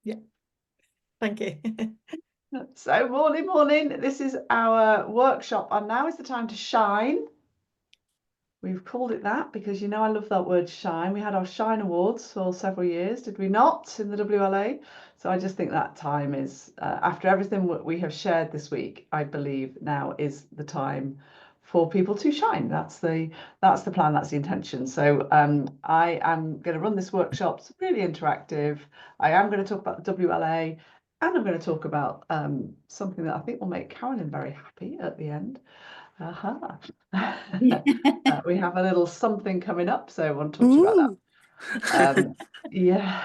Yeah, thank you. So morning. This is our workshop, and now is the time to shine. We've called it that because I love that word shine. We had our Shine Awards for several years, did we not, in the WLA? So I just think that time is, after everything we have shared this week, I believe now is the time for people to shine. That's the plan, that's the intention. So I am going to run this workshop. It's really interactive. I am going to talk about the WLA, and I'm going to talk about something that I think will make Carolyn very happy at the end. We have a little something coming up, so I want to talk to you about that. Yeah.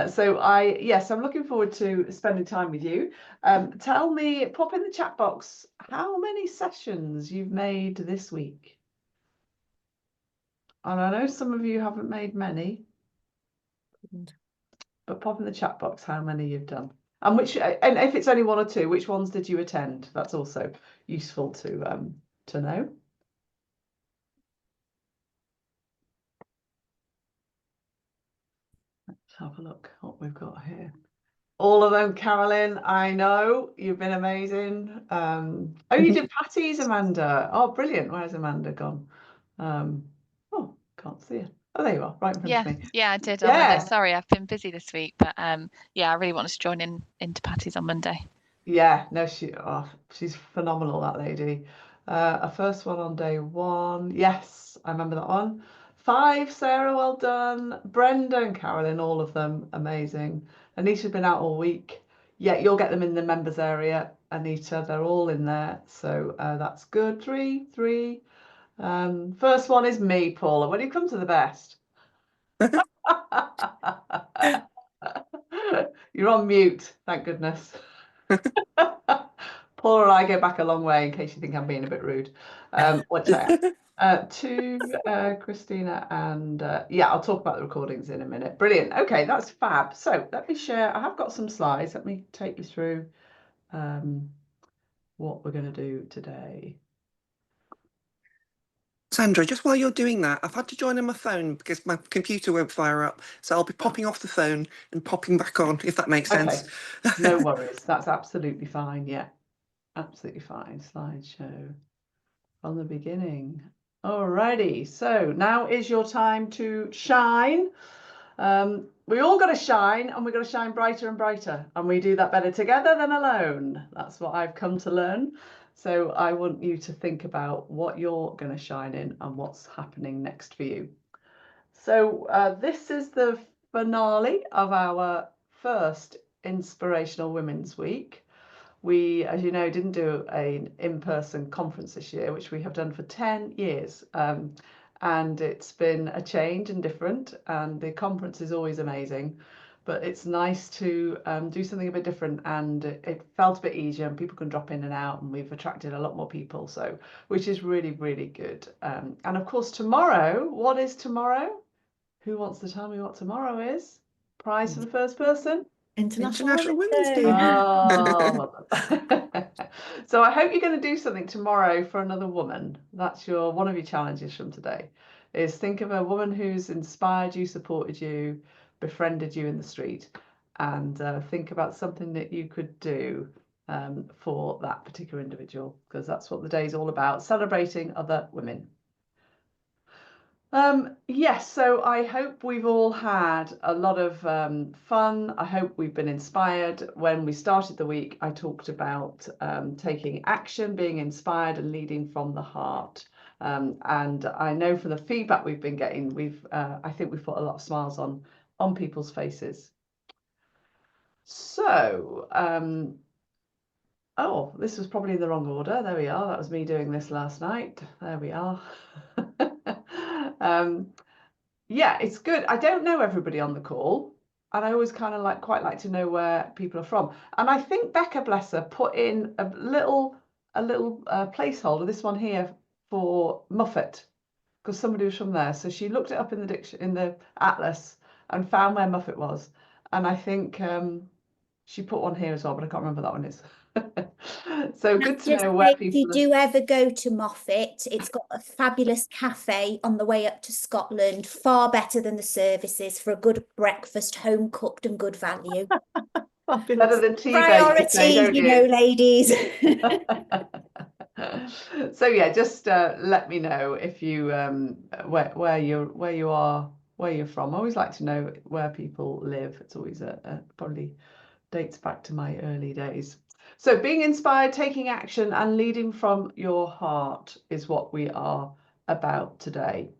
So I'm looking forward to spending time with you. Tell me, pop in the chat box how many sessions you've made this week. And I know some of you haven't made many, but pop in the chat box how many you've done. And if it's only one or two, which ones did you attend? That's also useful to know. Let's have a look what we've got here. All of them, Carolyn, I know you've been amazing. Oh, you did Patty's, Amanda. Oh, brilliant. Where's Amanda gone? Oh, can't see her. Oh, there you are, right in front of me. Yeah, I did on Yeah. Monday. Sorry, I've been busy this week, but yeah, I really wanted to join into Patty's on Monday. Yeah, no, she's phenomenal, that lady. A first one on day one. Yes, I remember that one. 5, Sarah, well done. Brenda and Carolyn, all of them, amazing. Anita's been out all week. Yeah, you'll get them in the members area, Anita. They're all in there, so that's good. 3. First one is me, Paula. When you come to the best. You're on mute, thank goodness. Paula and I go back a long way, in case you think I'm being a bit rude. Watch out. To Christina, and yeah, I'll talk about the recordings in a minute. Brilliant. Okay, that's fab. So let me share. I have got some slides. Let me take you through what we're going to do today. Sandra, just while you're doing that, I've had to join on my phone because my computer won't fire up. So I'll be popping off the phone and popping back on, if that makes sense. Okay, no worries. That's absolutely fine. Yeah, absolutely fine. Slideshow from the beginning. Alrighty, so now is your time to shine. We all got to shine, and we've got to shine brighter and brighter, and we do that better together than alone. That's what I've come to learn. So I want you to think about what you're going to shine in and what's happening next for you. So this is the finale of our first Inspirational Women's Week. We, as you know, didn't do an in-person conference this year, which we have done for 10 years. And it's been a change and different, and the conference is always amazing, but it's nice to do something a bit different, and it felt a bit easier, and people can drop in and out, and we've attracted a lot more people, so which is really, really good. And of course, tomorrow, what is tomorrow? Who wants to tell me what tomorrow is? Prize for the first person? International Women's Day. Oh, so I hope you're going to do something tomorrow for another woman. That's one of your challenges from today, is think of a woman who's inspired you, supported you, befriended you in the street, and think about something that you could do for that particular individual, because that's what the day is all about, celebrating other women. Yes, so I hope we've all had a lot of fun. I hope we've been inspired. When we started the week, I talked about taking action, being inspired and leading from the heart. And I know from the feedback we've been getting, I think we've put a lot of smiles on people's faces. So, oh, this was probably in the wrong order. There we are. That was me doing this last night. There we are. Yeah, it's good. I don't know everybody on the call, and I always kind of quite like to know where people are from. And I think Becca, bless her, put in a little placeholder, this one here, for Muffet, because somebody was from there. So she looked it up in the atlas and found where Muffet was. And I think She put one here as well, but I can't remember what that one is. So good to Just know where say, if people you are. do ever go to Moffat, it's got a fabulous cafe on the way up to Scotland, far better than the services, for a good breakfast, home cooked and good value. Better Fabulous. than tea Priority, don't you know, ladies. So yeah, just let me know if you where you are, where you're from. I always like to know where people live. It's always probably dates back to my early days. So being inspired, taking action, and leading from your heart is what we are about today.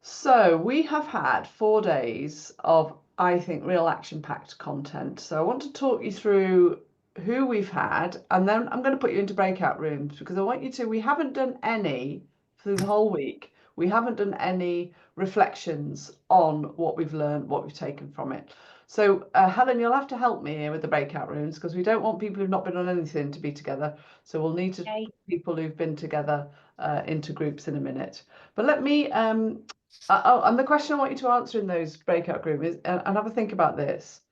So we have had 4 days of, I think, real action-packed content. So I want to talk you through who we've had, and then I'm going to put you into breakout rooms, because I want you to, we haven't done any through the whole week. We haven't done any reflections on what we've learned, what we've taken from it. So Helen, you'll have to help me here with the breakout rooms, because we don't want people who've not been on anything to be together. So we'll need to put people who've been together into groups in a minute. But let me, and the question I want you to answer in those breakout groups is, and have a think about this.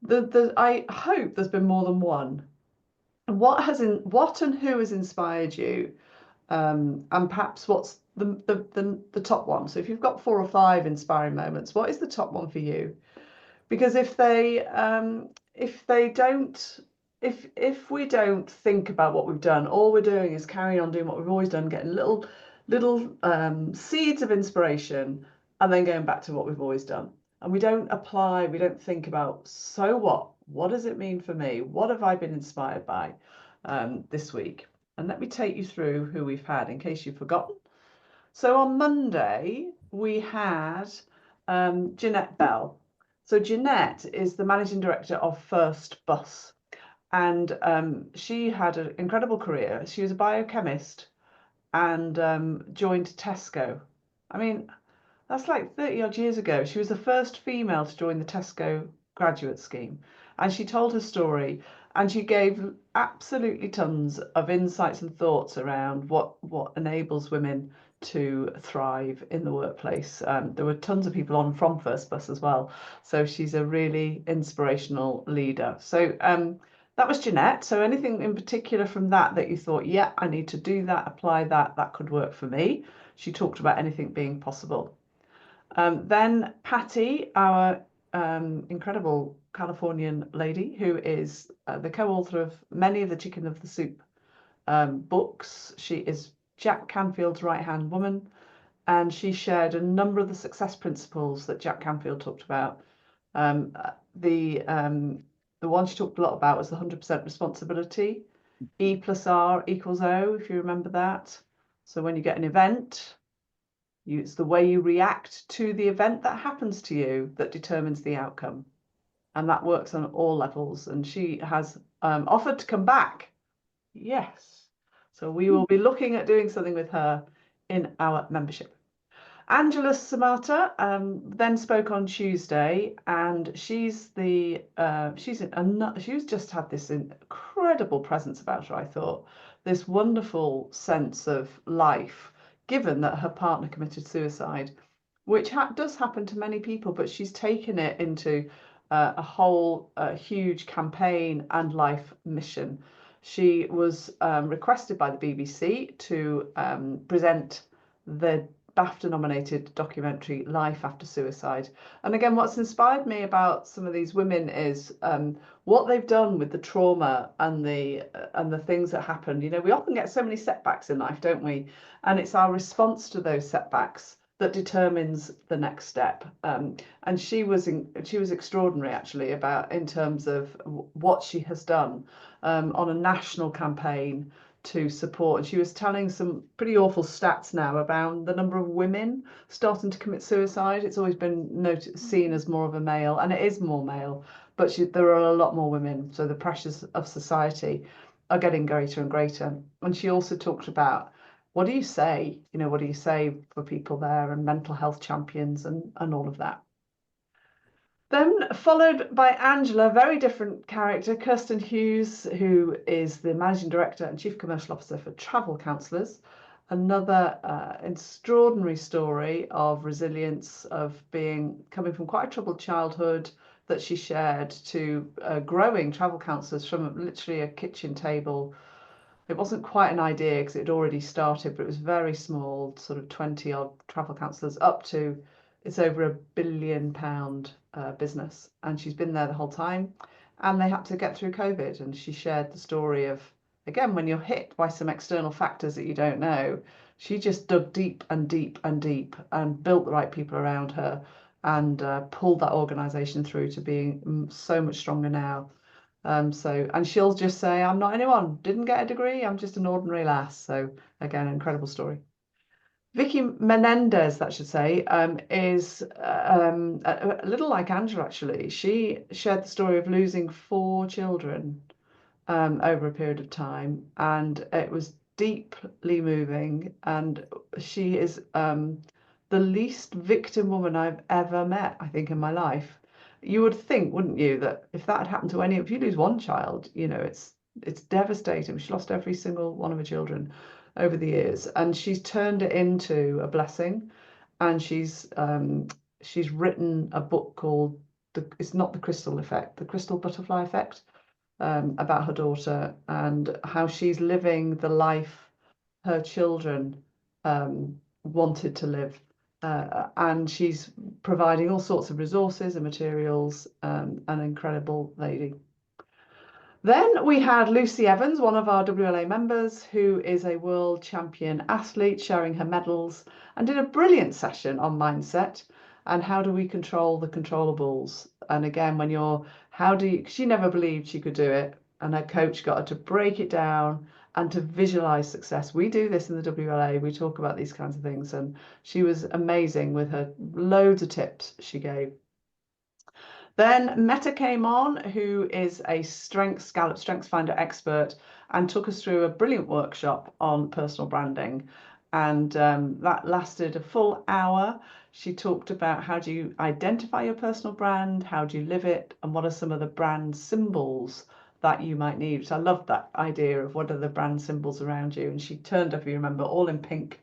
I hope there's been more than one. What and who has inspired you, and perhaps what's the top one? So if you've got 4 or 5 inspiring moments, what is the top one for you? Because if we don't think about what we've done, all we're doing is carrying on doing what we've always done, getting little seeds of inspiration, and then going back to what we've always done. And we don't apply, we don't think about, so what does it mean for me? What have I been inspired by this week? And let me take you through who we've had in case you've forgotten. So on Monday, we had Jeanette Bell. So Jeanette is the managing director of First Bus, and she had an incredible career. She was a biochemist and joined Tesco. I mean, that's like 30 odd years ago. She was the first female to join the Tesco graduate scheme, and she told her story, and she gave absolutely tons of insights and thoughts around what enables women to thrive in the workplace. There were tons of people on from First Bus as well, so she's a really inspirational leader. So that was Jeanette. So anything in particular from that you thought, yeah, I need to do that, apply that could work for me? She talked about anything being possible. Then Patty, our incredible Californian lady, who is the co-author of many of the Chicken of the Soup books. She is Jack Canfield's right-hand woman, and she shared a number of the success principles that Jack Canfield talked about. The one she talked a lot about was the 100% responsibility. E+R equals O, if you remember that. So when you get an event, it's the way you react to the event that happens to you that determines the outcome. And that works on all levels. And she has offered to come back. Yes. So we will be looking at doing something with her in our membership. Angela Samata then spoke on Tuesday, and she's just had this incredible presence about her, I thought. This wonderful sense of life, given that her partner committed suicide, which does happen to many people, but she's taken it into a whole huge campaign and life mission. She was requested by the BBC to present the BAFTA-nominated documentary Life After Suicide. And again, what's inspired me about some of these women is what they've done with the trauma and the things that happen. You know, we often get so many setbacks in life, don't we? And it's our response to those setbacks that determines the next step. And she was extraordinary, actually, in terms of what she has done on a national campaign to support. And she was telling some pretty awful stats now about the number of women starting to commit suicide. It's always been seen as more of a male, and it is more male, but there are a lot more women. So the pressures of society are getting greater and greater. And she also talked about, what do you say? You know, what do you say for people there, and mental health champions and all of that. Then followed by Angela, very different character, Kirsten Hughes, who is the Managing Director and Chief Commercial Officer for Travel Counsellors. Another extraordinary story of resilience, of coming from quite a troubled childhood that she shared to growing travel counsellors from literally a kitchen table. It wasn't quite an idea because it had already started, but it was very small, sort of 20 odd travel counsellors, up to it's over £1 billion business. And she's been there the whole time. And they had to get through COVID. And she shared the story of, again, when you're hit by some external factors that you don't know, she just dug deep and deep and deep and built the right people around her and pulled that organisation through to being so much stronger now. And she'll just say, I'm not anyone, didn't get a degree, I'm just an ordinary lass. So again, incredible story. Vicky Menendez, that should say, is a little like Angela, actually. She shared the story of losing 4 children over a period of time, and it was deeply moving. And she is the least victim woman I've ever met, I think, in my life. You would think, wouldn't you, that if that had happened to any, if you lose one child, you know, it's devastating. She lost every single one of her children over the years, and she's turned it into a blessing. And she's written a book called it's not the Crystal Effect, the Crystal Butterfly Effect, about her daughter and how she's living the life her children wanted to live. And she's providing all sorts of resources and materials, an incredible lady. Then we had Lucy Evans, one of our WLA members, who is a world champion athlete, sharing her medals, and did a brilliant session on mindset and how do we control the controllables. And again, when you're, she never believed she could do it, and her coach got her to break it down and to visualize success. We do this in the WLA, we talk about these kinds of things, and she was amazing with her loads of tips she gave. Then Meta came on, who is a Gallup Strengths Finder expert, and took us through a brilliant workshop on personal branding. And that lasted a full hour. She talked about how do you identify your personal brand, how do you live it, and what are some of the brand symbols that you might need. So I loved that idea of what are the brand symbols around you. And she turned up, if you remember, all in pink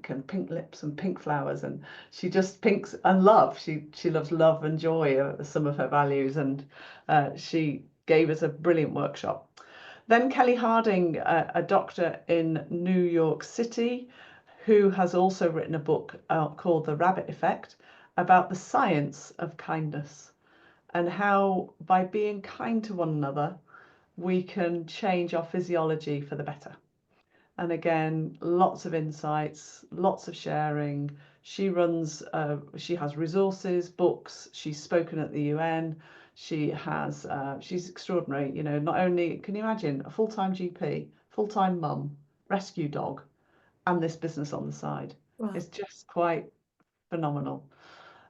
and pink lips and pink flowers, and she just pinks and love. She loves love and joy, some of her values, and she gave us a brilliant workshop. Then Kelly Harding, a doctor in New York City, who has also written a book called The Rabbit Effect about the science of kindness and how by being kind to one another we can change our physiology for the better. And again, lots of insights, lots of sharing. She runs, she has resources, books. She's spoken at the UN. She's extraordinary. You know, not only can you imagine a full-time GP, full-time mum, rescue dog, and this business on the side. Wow. It's just quite phenomenal.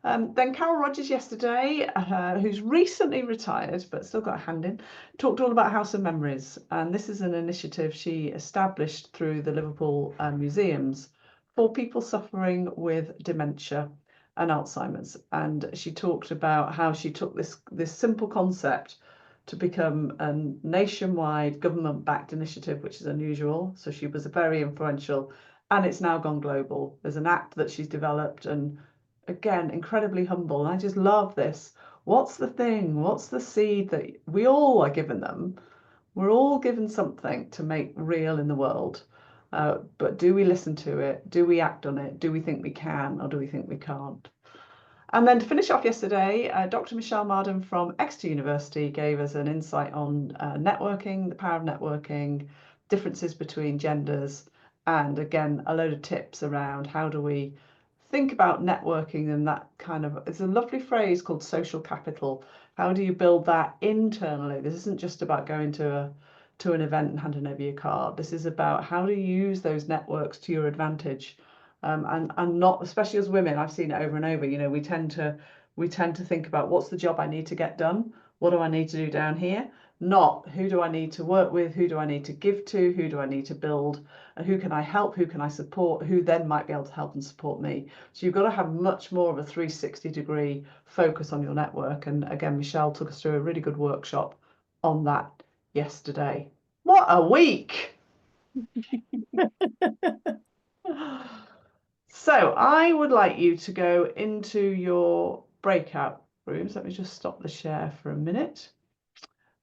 Then Carol Rogers yesterday, who's recently retired but still got a hand in, talked all about House of Memories. And this is an initiative she established through the Liverpool Museums for people suffering with dementia and Alzheimer's. And she talked about how she took this simple concept to become a nationwide government-backed initiative, which is unusual. So she was very influential, and it's now gone global. There's an app that she's developed, and again, incredibly humble. And I just love this. What's the thing? What's the seed that we all are given them? We're all given something to make real in the world. But do we listen to it? Do we act on it? Do we think we can, or do we think we can't? And then to finish off yesterday, Dr. Michelle Marden from Exeter University gave us an insight on networking, the power of networking, differences between genders, and again, a load of tips around how do we think about networking and that kind of, it's a lovely phrase called social capital. How do you build that internally? This isn't just about going to an event and handing over your card. This is about how do you use those networks to your advantage. And not, especially as women, I've seen it over and over, you know, we tend to think about what's the job I need to get done? What do I need to do down here? Not who do I need to work with? Who do I need to give to? Who do I need to build? And who can I help? Who can I support? Who then might be able to help and support me? So you've got to have much more of a 360-degree focus on your network. And again, Michelle took us through a really good workshop on that yesterday. What a week! So I would like you to go into your breakout rooms. Let me just stop the share for a minute.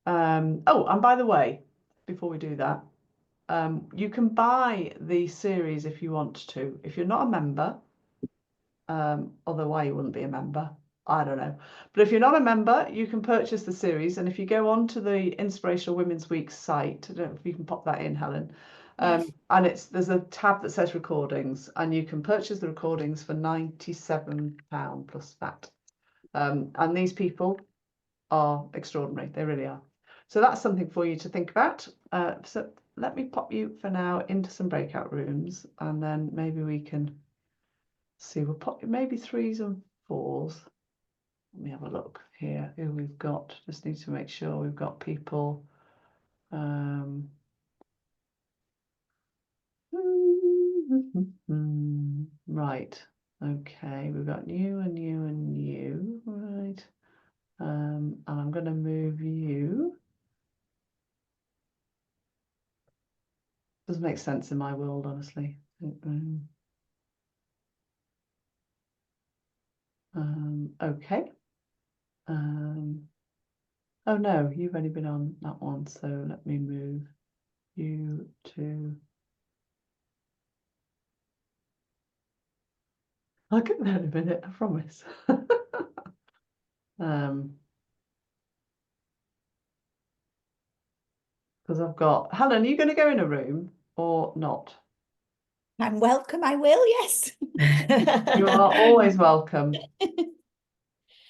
Oh, and by the way, before we do that, you can buy the series if you want to. If you're not a member, although why you wouldn't be a member, I don't know. But if you're not a member, you can purchase the series. And if you go on to the Inspirational Women's Week site, I don't know if you can pop that in, Helen. Yes. And there's a tab that says recordings, and you can purchase the recordings for £97 plus VAT. And these people are extraordinary. They really are. So that's something for you to think about. So let me pop you for now into some breakout rooms, and then maybe we can see. We'll pop maybe 3s and 4s. Let me have a look here who we've got. Just need to make sure we've got people. Right. Okay, we've got you and you and you. Right. And I'm going to move you. Doesn't make sense in my world, honestly. Okay. Oh no, you've only been on that one, so let me move you to. I'll get there in a minute, I promise. Because I've got Helen, are you going to go in a room or not? I'm welcome, I will, yes. You are always welcome.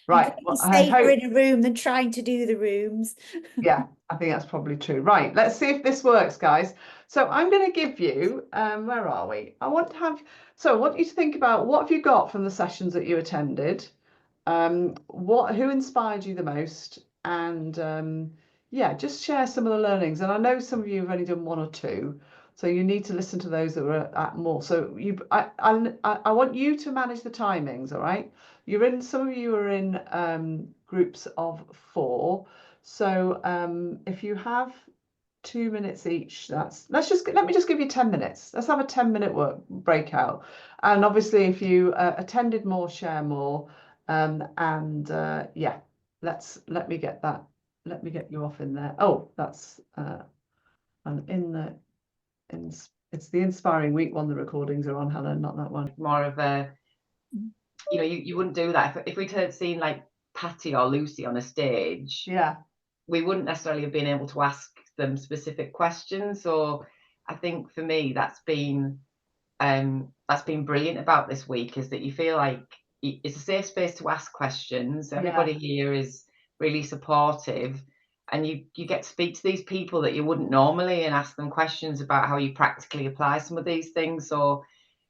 Right. Well, I Safer hope. in a room than trying to do the rooms. Yeah, I think that's probably true. Right, let's see if this works, guys. So I'm going to give you, where are we? I want you to think about what have you got from the sessions that you attended, who inspired you the most, and yeah, just share some of the learnings. And I know some of you have only done 1 or 2, so you need to listen to those that were at more. So I want you to manage the timings, all right? Some of you are in groups of 4. So if you have 2 minutes each, let me just give you 10 minutes. Let's have a 10-minute breakout. And obviously, if you attended more, share more. Yeah, let me get you off in there. Oh, that's and it's the Inspiring Week one. The recordings are on, Helen, not that one. More of a, you know, you wouldn't do that if we'd had seen like Patty or Lucy on a stage. Yeah, we wouldn't necessarily have been able to ask them specific questions. So I think for me that's been brilliant about this week, is that you feel like it's a safe space to ask questions. Everybody here is really supportive, and you get to speak to these people that you wouldn't normally and ask them questions about how you practically apply some of these things. So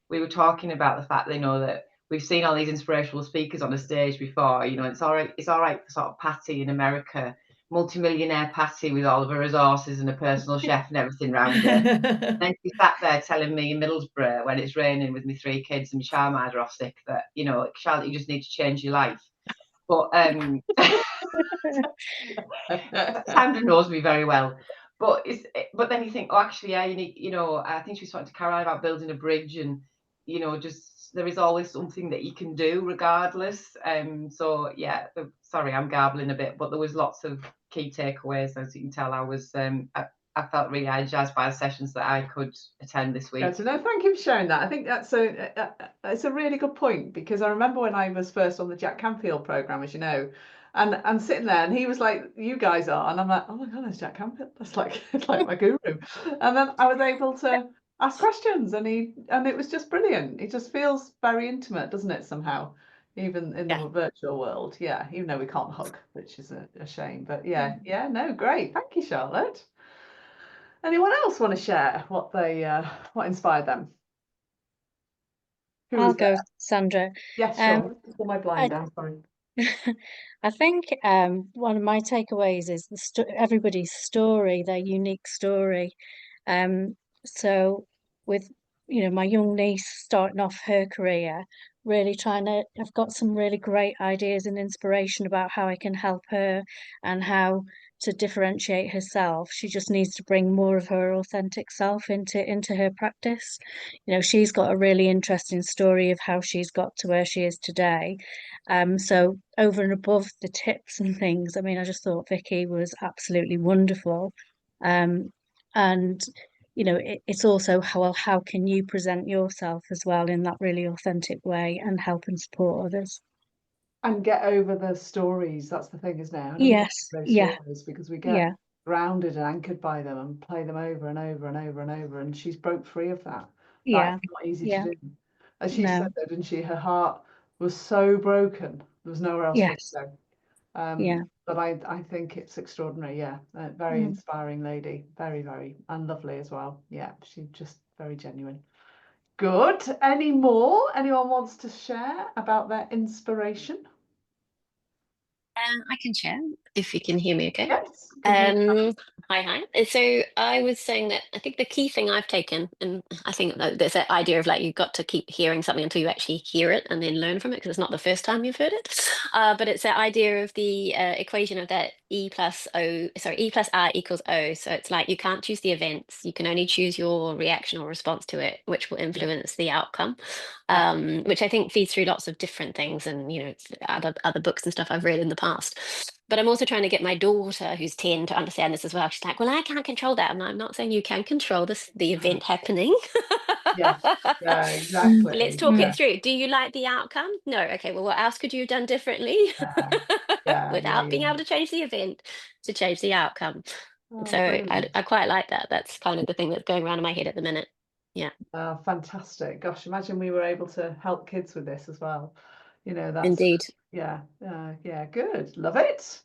we were talking about the fact, that we've seen all these inspirational speakers on a stage before. It's all right for sort of Patty in America, multimillionaire Patty with all of her resources and a personal chef and everything around her. And she sat there telling me in Middlesbrough when it's raining with my 3 kids and my childminder are off sick that, Charlotte, you just need to change your life. But Sandra knows me very well. But then you think, oh, actually, yeah, you need, I think she was talking to Caroline about building a bridge, and just there is always something that you can do regardless. So yeah, sorry, I'm garbling a bit, but there was lots of key takeaways. As you can tell, I felt really energized by the sessions that I could attend this week. No, thank you for sharing that. I think that's it's a really good point, because I remember when I was first on the Jack Canfield programme, as you know, and sitting there, and he was like, "You guys are," and I'm like, "Oh my God, there's Jack Canfield. That's like my guru." And then I was able to ask questions, and it was just brilliant. It just feels very intimate, doesn't it? Somehow, even in the virtual world, even though we can't hug, which is a shame. But no, great. Thank you, Charlotte. Anyone else want to share what inspired them? I'll go, Sandra. Yes, sure. Pull my blind down, sorry. I think one of my takeaways is everybody's story, their unique story. So with my young niece starting off her career really I've got some really great ideas and inspiration about how I can help her and how to differentiate herself. She just needs to bring more of her authentic self into her practice. She's got a really interesting story of how she's got to where she is today. So over and above the tips and things, I mean, I just thought Vicky was absolutely wonderful. And it's also how can you present yourself as well in that really authentic way and help and support others. And get over the stories. That's the thing, isn't it? How do we get Yes, over those yeah, stories? Because we get yeah, grounded and anchored by them and play them over and over and over and over. And she's broke free of that. yeah, That's not easy yeah, to do. As she no, said, though, didn't she? Her heart was so broken. There was nowhere else for it yes, to go. yeah. But I think it's extraordinary. Yeah, very Mm. inspiring lady. Very, very, and lovely as well. Yeah, she's just very genuine. Good. Any more? Anyone wants to share about their inspiration? I can share if you can hear me okay. Yes. Good morning. Hi. So I was saying that I think the key thing I've taken, and I think that there's that idea of like you've got to keep hearing something until you actually hear it and then learn from it because it's not the first time you've heard it. But it's that idea of the equation of that E plus R equals O. So it's like you can't choose the events, you can only choose your reaction or response to it, which will influence the outcome. Which I think feeds through lots of different things and it's other books and stuff I've read in the past. But I'm also trying to get my daughter, who's 10, to understand this as well. She's like, well, I can't control that. I'm not saying you can control the event happening. Yes. Yeah, exactly. Let's talk Yeah. it through. Do you like the outcome? No. Okay, well, what else could you have done differently without being able to change the event to change the outcome? Oh, So brilliant. I quite like that. That's kind of the thing that's going around in my head at the minute. Yeah. Fantastic. Gosh, imagine we were able to help kids with this as well. That's Indeed. yeah, good. Love it.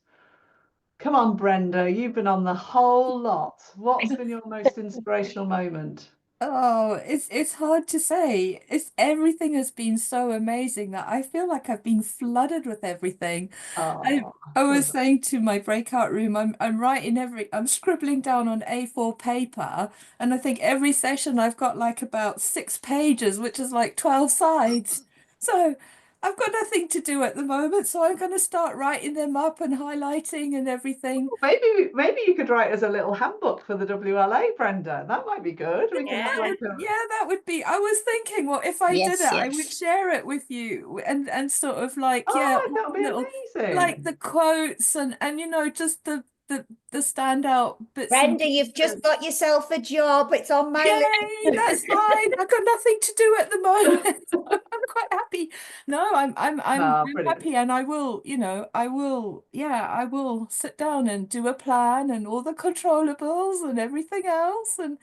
Come on, Brenda, you've been on the whole lot. What's been your most inspirational moment? Oh, it's hard to say. Everything has been so amazing that I feel like I've been flooded with everything. I Oh, I was saying to my breakout room, I'm scribbling down on A4 paper, and I think every session I've got like about 6 pages, which is like 12 sides. So I've got nothing to do at the moment, so I'm going to start writing them up and highlighting and everything. maybe you could write as a little handbook for the WLA, Brenda. That might be good. We can have like a That would be. I was thinking, well, if I did Yes, it, I would yes. share it with you and sort of like, that would be little amazing. like the quotes and just the standout bits and Brenda, you've just pieces. got yourself a job. It's on my Yay, that's fine. I've got nothing to do at the moment. I'm quite happy. No, I'm Brilliant. happy, and I will, I will sit down and do a plan and all the controllables and everything else and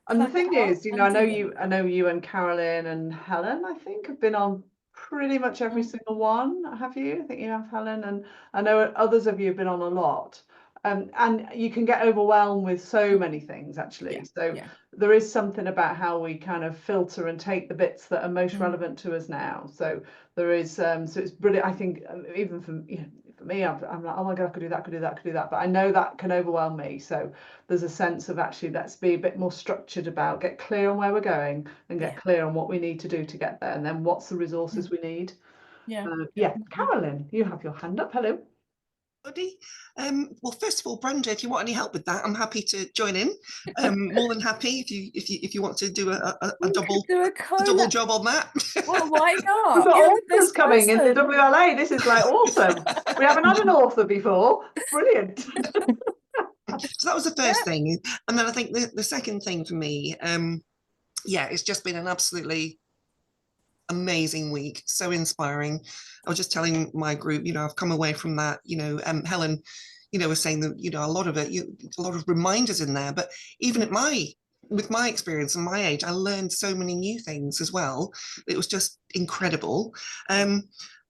And the plan thing it out is, and I do it. know you and Carolyn and Helen, I think, have been on pretty much every single one. Have you? I think you have, Helen, and I know others of you have been on a lot. And you can get overwhelmed with so many things, actually. So there is something about how we kind of filter and take the bits that are most relevant to us now. So there is, so it's brilliant. I think even for me, I'm like, oh my God, I could do that. But I know that can overwhelm me. So there's a sense of actually, let's be a bit more structured about, get clear on where we're going and get clear on what we need to do to get there. And then what's the resources we need. Carolyn, you have your hand up. Hello. Well, first of all, Brenda, if you want any help with that, I'm happy to join in. More than happy if you want to do a double job on that. Well, why not? We've got You're the authors best coming in the person. WLA. This is like awesome. We haven't had an author before. Brilliant. So that was the first thing, and then I think the second thing for me, it's just been an absolutely amazing week, so inspiring. I was just telling my group, I've come away from that, Helen, was saying that, a lot of it, a lot of reminders in there, but even with my experience and my age, I learned so many new things as well. It was just incredible. I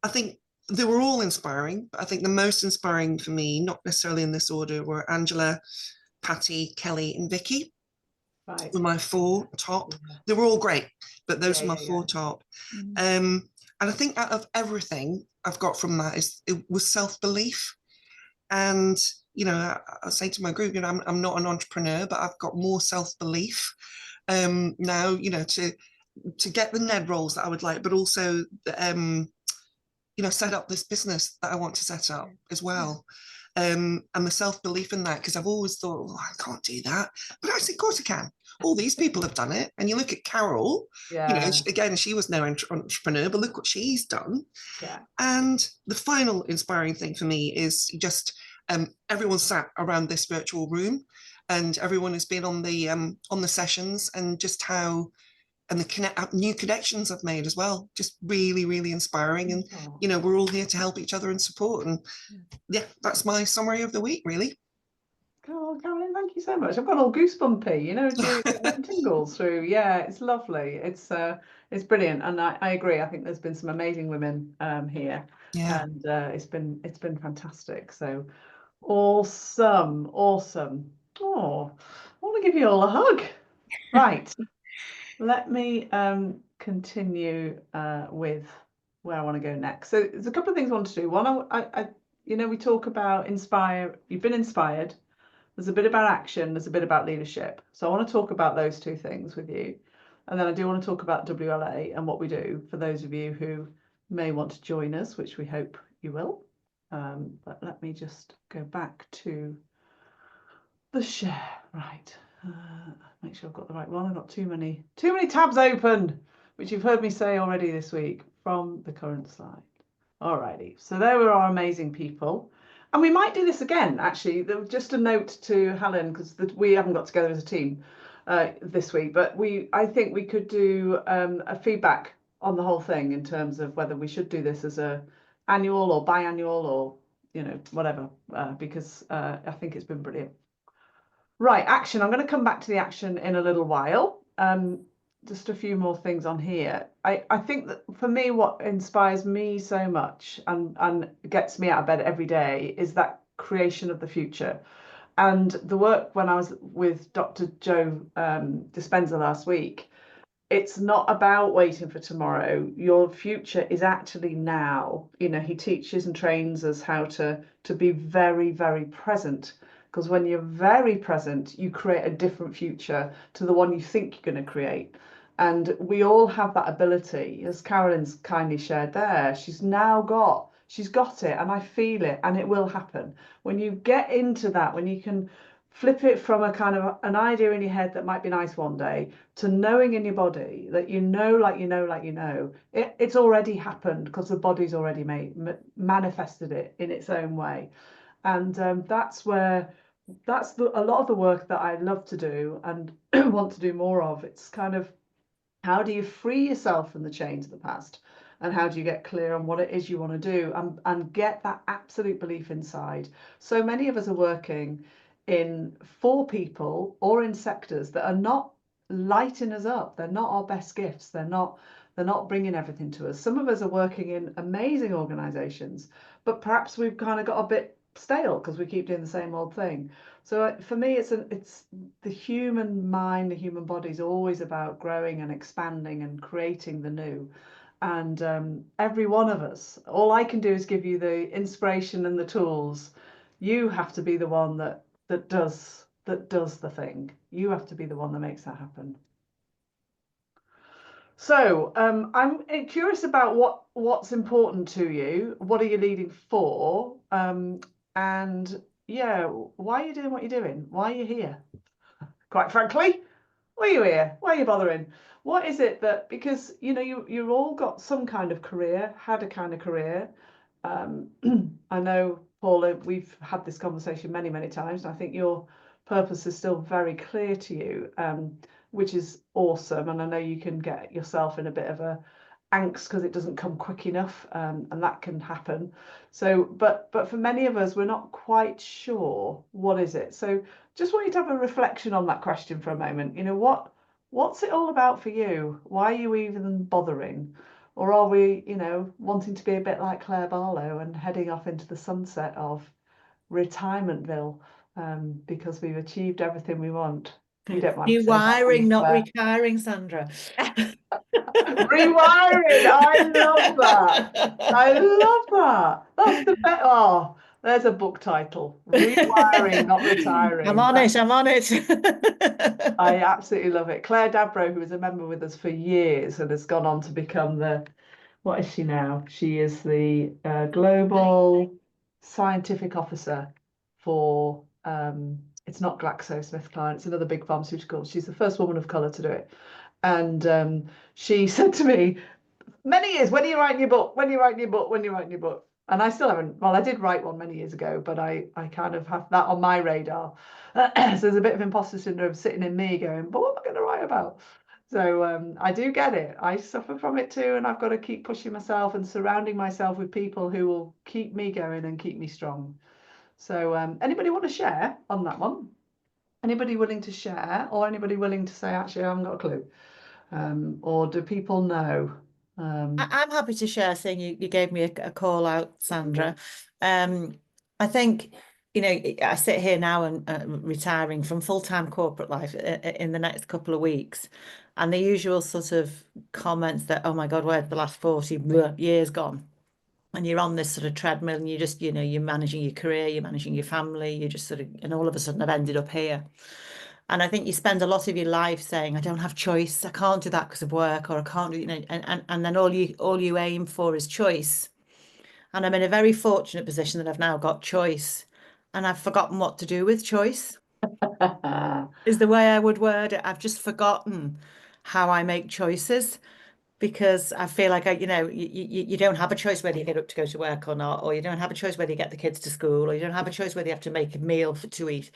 think they were all inspiring, but I think the most inspiring for me, not necessarily in this order, were Angela, Patty, Kelly, and Vicky. Right. Were my 4 top. They were all great, but those were my 4 top. And I think out of everything I've got from that it was self-belief. And I say to my group, I'm not an entrepreneur, but I've got more self-belief now, to to get the Ned roles that I would like, but also set up this business that I want to set up as well. And the self-belief in that, because I've always thought, I can't do that, but actually, of course I can. All these people have done it, and you look at Carol. Again, she was no entrepreneur, but look what she's done. And the final inspiring thing for me is just everyone sat around this virtual room, and everyone has been on the sessions, and just how and the new connections I've made as well, just really, really inspiring. And we're all here to help each other and support. And that's my summary of the week, really. Oh, Caroline, thank you so much. I've got all goosebumpy, tingles through. Yeah, it's lovely. It's brilliant, and I agree. I think there's been some amazing women here, and it's been fantastic. So awesome. Oh, I want to give you all a hug. Right. Let me continue with where I want to go next. So there's a couple of things I want to do. One, we talk about inspire. You've been inspired. There's a bit about action. There's a bit about leadership. So I want to talk about those two things with you. And then I do want to talk about WLA and what we do for those of you who may want to join us, which we hope you will. But let me just go back to the share. Right. Make sure I've got the right one. I've got too many tabs open, which you've heard me say already this week from the current slide. Alrighty, so there were our amazing people, and we might do this again. Actually, just a note to Helen, because we haven't got together as a team this week, but I think we could do a feedback on the whole thing in terms of whether we should do this as a annual or biannual or whatever, because I think it's been brilliant. Right, action. I'm going to come back to the action in a little while. Just a few more things on here. I think that for me, what inspires me so much and gets me out of bed every day is that creation of the future. And the work when I was with Dr. Joe Dispenza last week, it's not about waiting for tomorrow. Your future is actually now. He teaches and trains us how to be very, very present. Because when you're very present, you create a different future to the one you think you're going to create. And we all have that ability, as Carolyn's kindly shared there. She's got it, and I feel it, and it will happen. When you get into that, when you can flip it from a kind of an idea in your head that might be nice one day to knowing in your body that it's already happened because the body's already manifested it in its own way. And that's a lot of the work that I love to do and want to do more of. It's kind of, how do you free yourself from the chains of the past, and how do you get clear on what it is you want to do and get that absolute belief inside? So many of us are working for people or in sectors that are not lighting us up. They're not our best gifts. They're not bringing everything to us. Some of us are working in amazing organizations, but perhaps we've kind of got a bit stale because we keep doing the same old thing. So for me, it's the human mind, the human body is always about growing and expanding and creating the new. And every one of us, all I can do is give you the inspiration and the tools. You have to be the one that does the thing. You have to be the one that makes that happen. So I'm curious about what's important to you. What are you leading for? And yeah, why are you doing what you're doing? Why are you here? Quite frankly, why are you here? Why are you bothering? What is it that, because you've all got some kind of career, had a kind of career. I know, Paula, we've had this conversation many, many times, and I think your purpose is still very clear to you, which is awesome. And I know you can get yourself in a bit of a angst because it doesn't come quick enough, and that can happen. So, but for many of us, we're not quite sure what is it. So just want you to have a reflection on that question for a moment. What's it all about for you? Why are you even bothering? Or are we, wanting to be a bit like Claire Barlow and heading off into the sunset of Retirementville, because we've achieved everything we want? You don't mind rewiring, not retiring, Sandra. Rewiring. I love that. That's the best. Oh, There's a book title. Rewiring, not retiring. I'm on it. I'm on it. I absolutely love it. Claire Dabro, who was a member with us for years and has gone on to become what is she now? She is the global scientific officer for, it's not GlaxoSmithKline, it's another big pharmaceutical. She's the first woman of colour to do it. And she said to me, many years, when are you writing your book? When are you writing your book? When are you writing your book? And I still haven't, well, I did write one many years ago, but I kind of have that on my radar. So there's a bit of imposter syndrome sitting in me going, but what am I going to write about? So I do get it. I suffer from it too, and I've got to keep pushing myself and surrounding myself with people who will keep me going and keep me strong. So anybody want to share on that one? Anybody willing to share, or anybody willing to say, actually, I haven't got a clue? Or do people know? I'm happy to share, seeing you gave me a call out, Sandra. I think, I sit here now and retiring from full-time corporate life in the next couple of weeks. And the usual sort of comments that, oh my God, where's the last 40 years gone? And you're on this sort of treadmill and you just, you're managing your career, you're managing your family, you just sort of, and all of a sudden I've ended up here. And I think you spend a lot of your life saying, I don't have choice, I can't do that because of work, or I can't do, and then all you aim for is choice. And I'm in a very fortunate position that I've now got choice, and I've forgotten what to do with choice, is the way I would word it. I've just forgotten how I make choices, because I feel like you don't have a choice whether you get up to go to work or not, or you don't have a choice whether you get the kids to school, or you don't have a choice whether you have to make a meal to eat,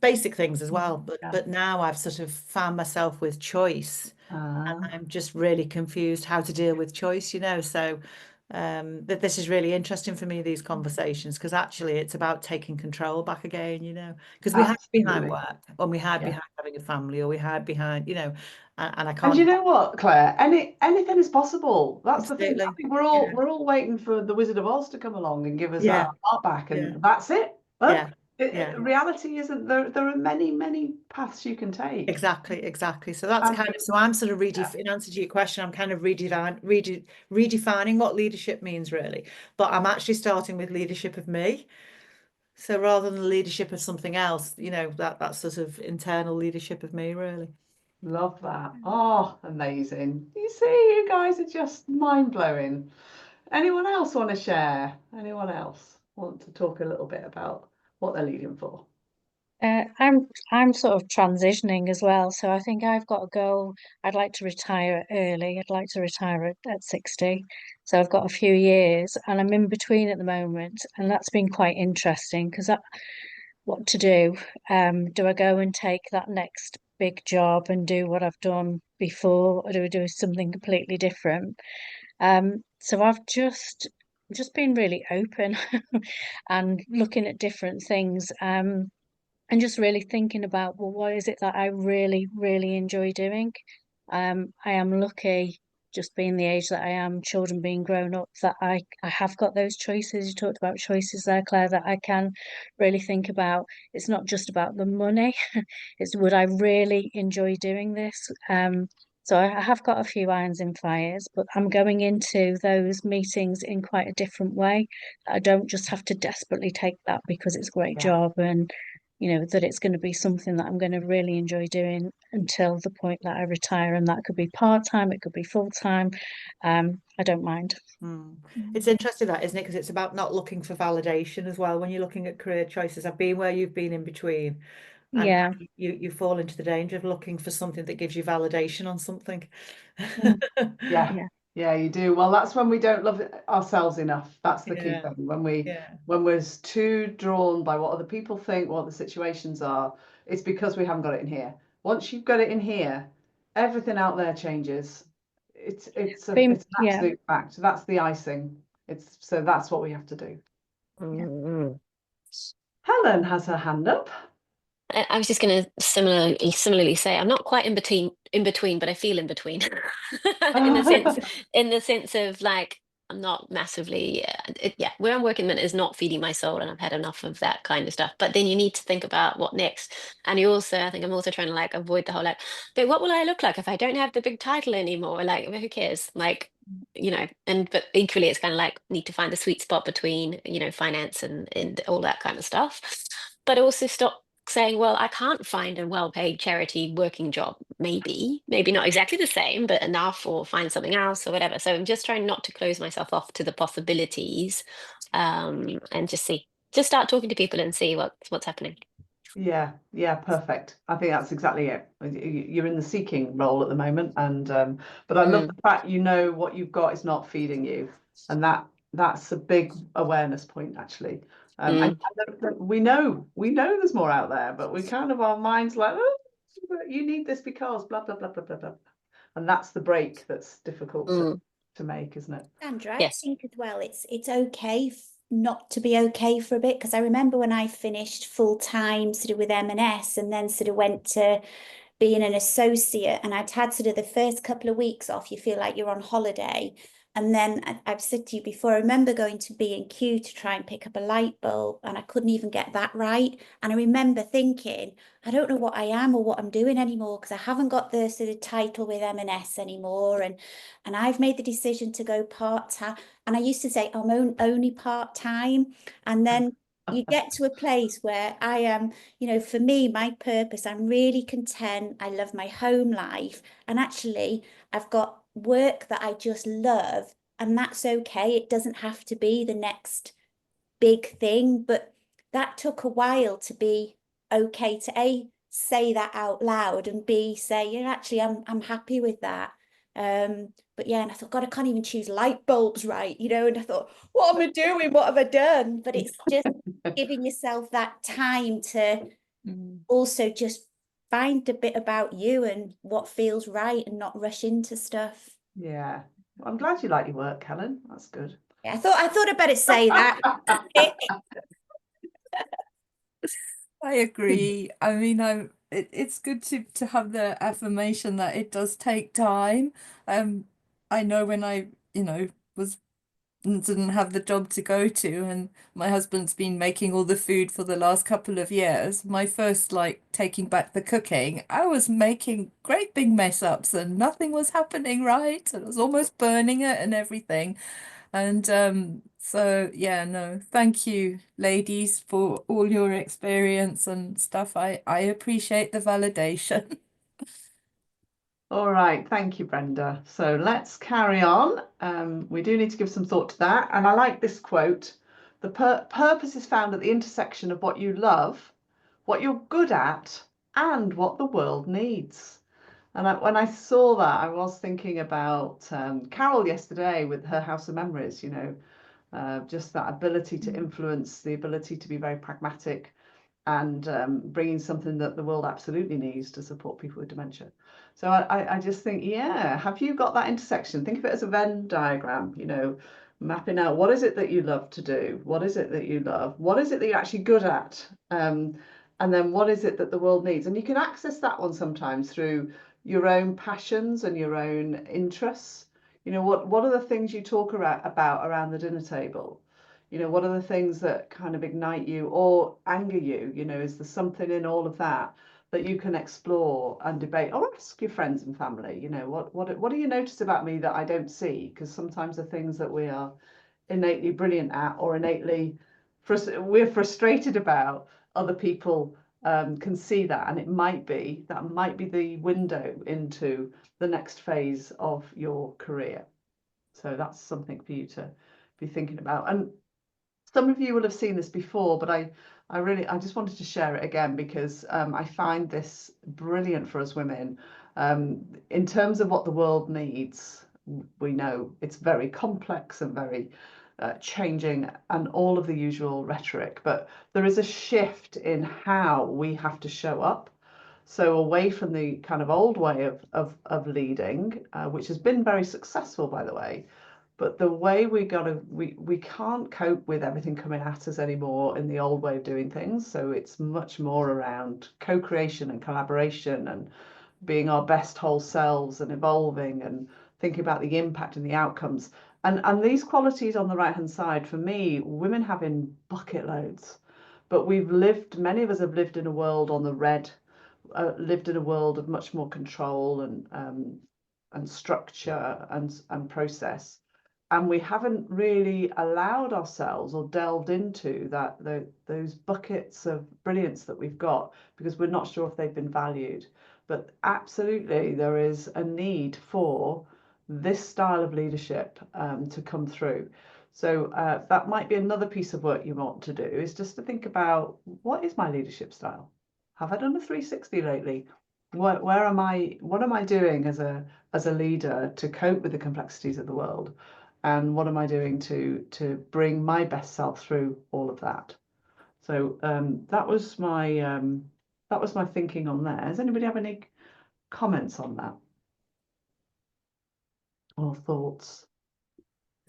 basic things as well. But now I've sort of found myself with choice, and I'm just really confused how to deal with choice. So that this is really interesting for me, these conversations, because actually it's about taking control back again. Because we hide behind work, or we hide behind having a family, or we hide behind and I can't. And you know what, Claire? Anything is possible. That's the thing. I Absolutely. think we're all waiting for the Wizard of Oz to come along and give us Yeah. our heart back, and that's it. Look, Yeah. reality isn't there. There are many paths you can take. Exactly. So that's so I'm sort of in answer to your question, I'm kind of redefining what leadership means, really. But I'm actually starting with leadership of me. So rather than the leadership of something else, that sort of internal leadership of me, really. Love that. Oh, amazing. You see, you guys are just mind-blowing. Anyone else want to share? Anyone else want to talk a little bit about what they're leading for? I'm sort of transitioning as well, so I think I've got a goal. I'd like to retire early. I'd like to retire at 60. So I've got a few years, and I'm in between at the moment, and that's been quite interesting because what to do? Do I go and take that next big job and do what I've done before, or do I do something completely different? So I've just been really open and looking at different things. And just really thinking about, well, what is it that I really, really enjoy doing? I am lucky, just being the age that I am, children being grown up, that I have got those choices. You talked about choices there, Claire, that I can really think about. It's not just about the money. It's, would I really enjoy doing this? So I have got a few irons in fires, but I'm going into those meetings in quite a different way. I don't just have to desperately take that because it's a great job, and that it's going to be something that I'm going to really enjoy doing until the point that I retire. And that could be part-time, it could be full-time. I don't mind. It's interesting, that, isn't it? Because it's about not looking for validation as well. When you're looking at career choices, I've been where you've been in between. And Yeah. you fall into the danger of looking for something that gives you validation on something. Yeah, you do. Well, that's when we don't love ourselves enough. That's the key thing. When we're too drawn by what other people think, what the situations are, it's because we haven't got it in here. Once you've got it in here, everything out there changes. It's an absolute fact. That's the icing. So that's what we have to do. Helen has her hand up. I was just going to similarly say I'm not quite in between, but I feel in between, in the sense of like I'm not massively where I'm working is not feeding my soul, and I've had enough of that kind of stuff. But then you need to think about what next, and I think I'm also trying to like avoid the whole like, but what will I look like if I don't have the big title anymore? Like, who cares? Like, but equally it's kind of like need to find the sweet spot between, finance and all that kind of stuff. But also stop saying, well, I can't find a well-paid charity working job. Maybe not exactly the same, but enough, or find something else or whatever. So I'm just trying not to close myself off to the possibilities, and just start talking to people and see what's happening. Yeah, perfect. I think that's exactly it. You're in the seeking role at the moment, and but I love the fact what you've got is not feeding you, and that's a big awareness point actually. And we know there's more out there, but we kind of our minds like, oh, you need this because blah blah blah blah blah blah, and that's the break that's difficult to make, isn't it? Sandra, I Yes. think as well, it's okay not to be okay for a bit, because I remember when I finished full time sort of with M&S and then sort of went to being an associate, and I'd had sort of the first couple of weeks off, you feel like you're on holiday. And then I've said to you before, I remember going to B&Q to try and pick up a light bulb, and I couldn't even get that right. And I remember thinking, I don't know what I am or what I'm doing anymore, because I haven't got the sort of title with M&S anymore. And I've made the decision to go part-time. And I used to say, I'm only part-time. And then you get to a place where I am, for me, my purpose, I'm really content. I love my home life. And actually, I've got work that I just love, and that's okay. It doesn't have to be the next big thing, but that took a while to be okay to A, say that out loud, and B, say, actually, I'm happy with that. But yeah, and I thought, God, I can't even choose light bulbs right, and I thought, what am I doing? What have I done? But it's just giving yourself that time to also just find a bit about you and what feels right, and not rush into stuff. Yeah, I'm glad you like your work, Helen. That's good. Yeah, I thought I'd better say that. I agree. I mean, it's good to have the affirmation that it does take time. I know when I, was didn't have the job to go to, and my husband's been making all the food for the last couple of years. My first taking back the cooking, I was making great big mess ups and nothing was happening right. And I was almost burning it and everything. And so yeah, no, thank you, ladies, for all your experience and stuff. I appreciate the validation. All right, thank you, Brenda. So let's carry on. We do need to give some thought to that. And I like this quote: the purpose is found at the intersection of what you love, what you're good at, and what the world needs. And when I saw that, I was thinking about Carol yesterday with her House of Memories, just that ability to influence, the ability to be very pragmatic, and bringing something that the world absolutely needs to support people with dementia. So I just think, yeah, have you got that intersection? Think of it as a Venn diagram, mapping out what is it that you love to do? What is it that you love? What is it that you're actually good at? And then what is it that the world needs? And you can access that one sometimes through your own passions and your own interests. What are the things you talk about around the dinner table? What are the things that kind of ignite you or anger you? Is there something in all of that you can explore and debate, or ask your friends and family, what do you notice about me that I don't see? Because sometimes the things that we are innately brilliant at, or innately we're frustrated about, other people can see that, and that might be the window into the next phase of your career. So that's something for you to be thinking about. And some of you will have seen this before, but I just wanted to share it again, because I find this brilliant for us women. In terms of what the world needs, we know it's very complex and very changing, and all of the usual rhetoric, but there is a shift in how we have to show up. So away from the kind of old way of leading, which has been very successful, by the way, but the way we can't cope with everything coming at us anymore in the old way of doing things. So it's much more around co-creation and collaboration, and being our best whole selves, and evolving, and thinking about the impact and the outcomes. And these qualities on the right hand side, for me, women have in bucket loads. But many of us have lived in a world on the red, lived in a world of much more control and and structure and process. And we haven't really allowed ourselves or delved into those buckets of brilliance that we've got, because we're not sure if they've been valued. But absolutely, there is a need for this style of leadership to come through. So that might be another piece of work you want to do, is just to think about, what is my leadership style? Have I done a 360 lately? What am I doing as a leader to cope with the complexities of the world? And what am I doing to bring my best self through all of that? So that was my thinking on there. Does anybody have any comments on that or thoughts?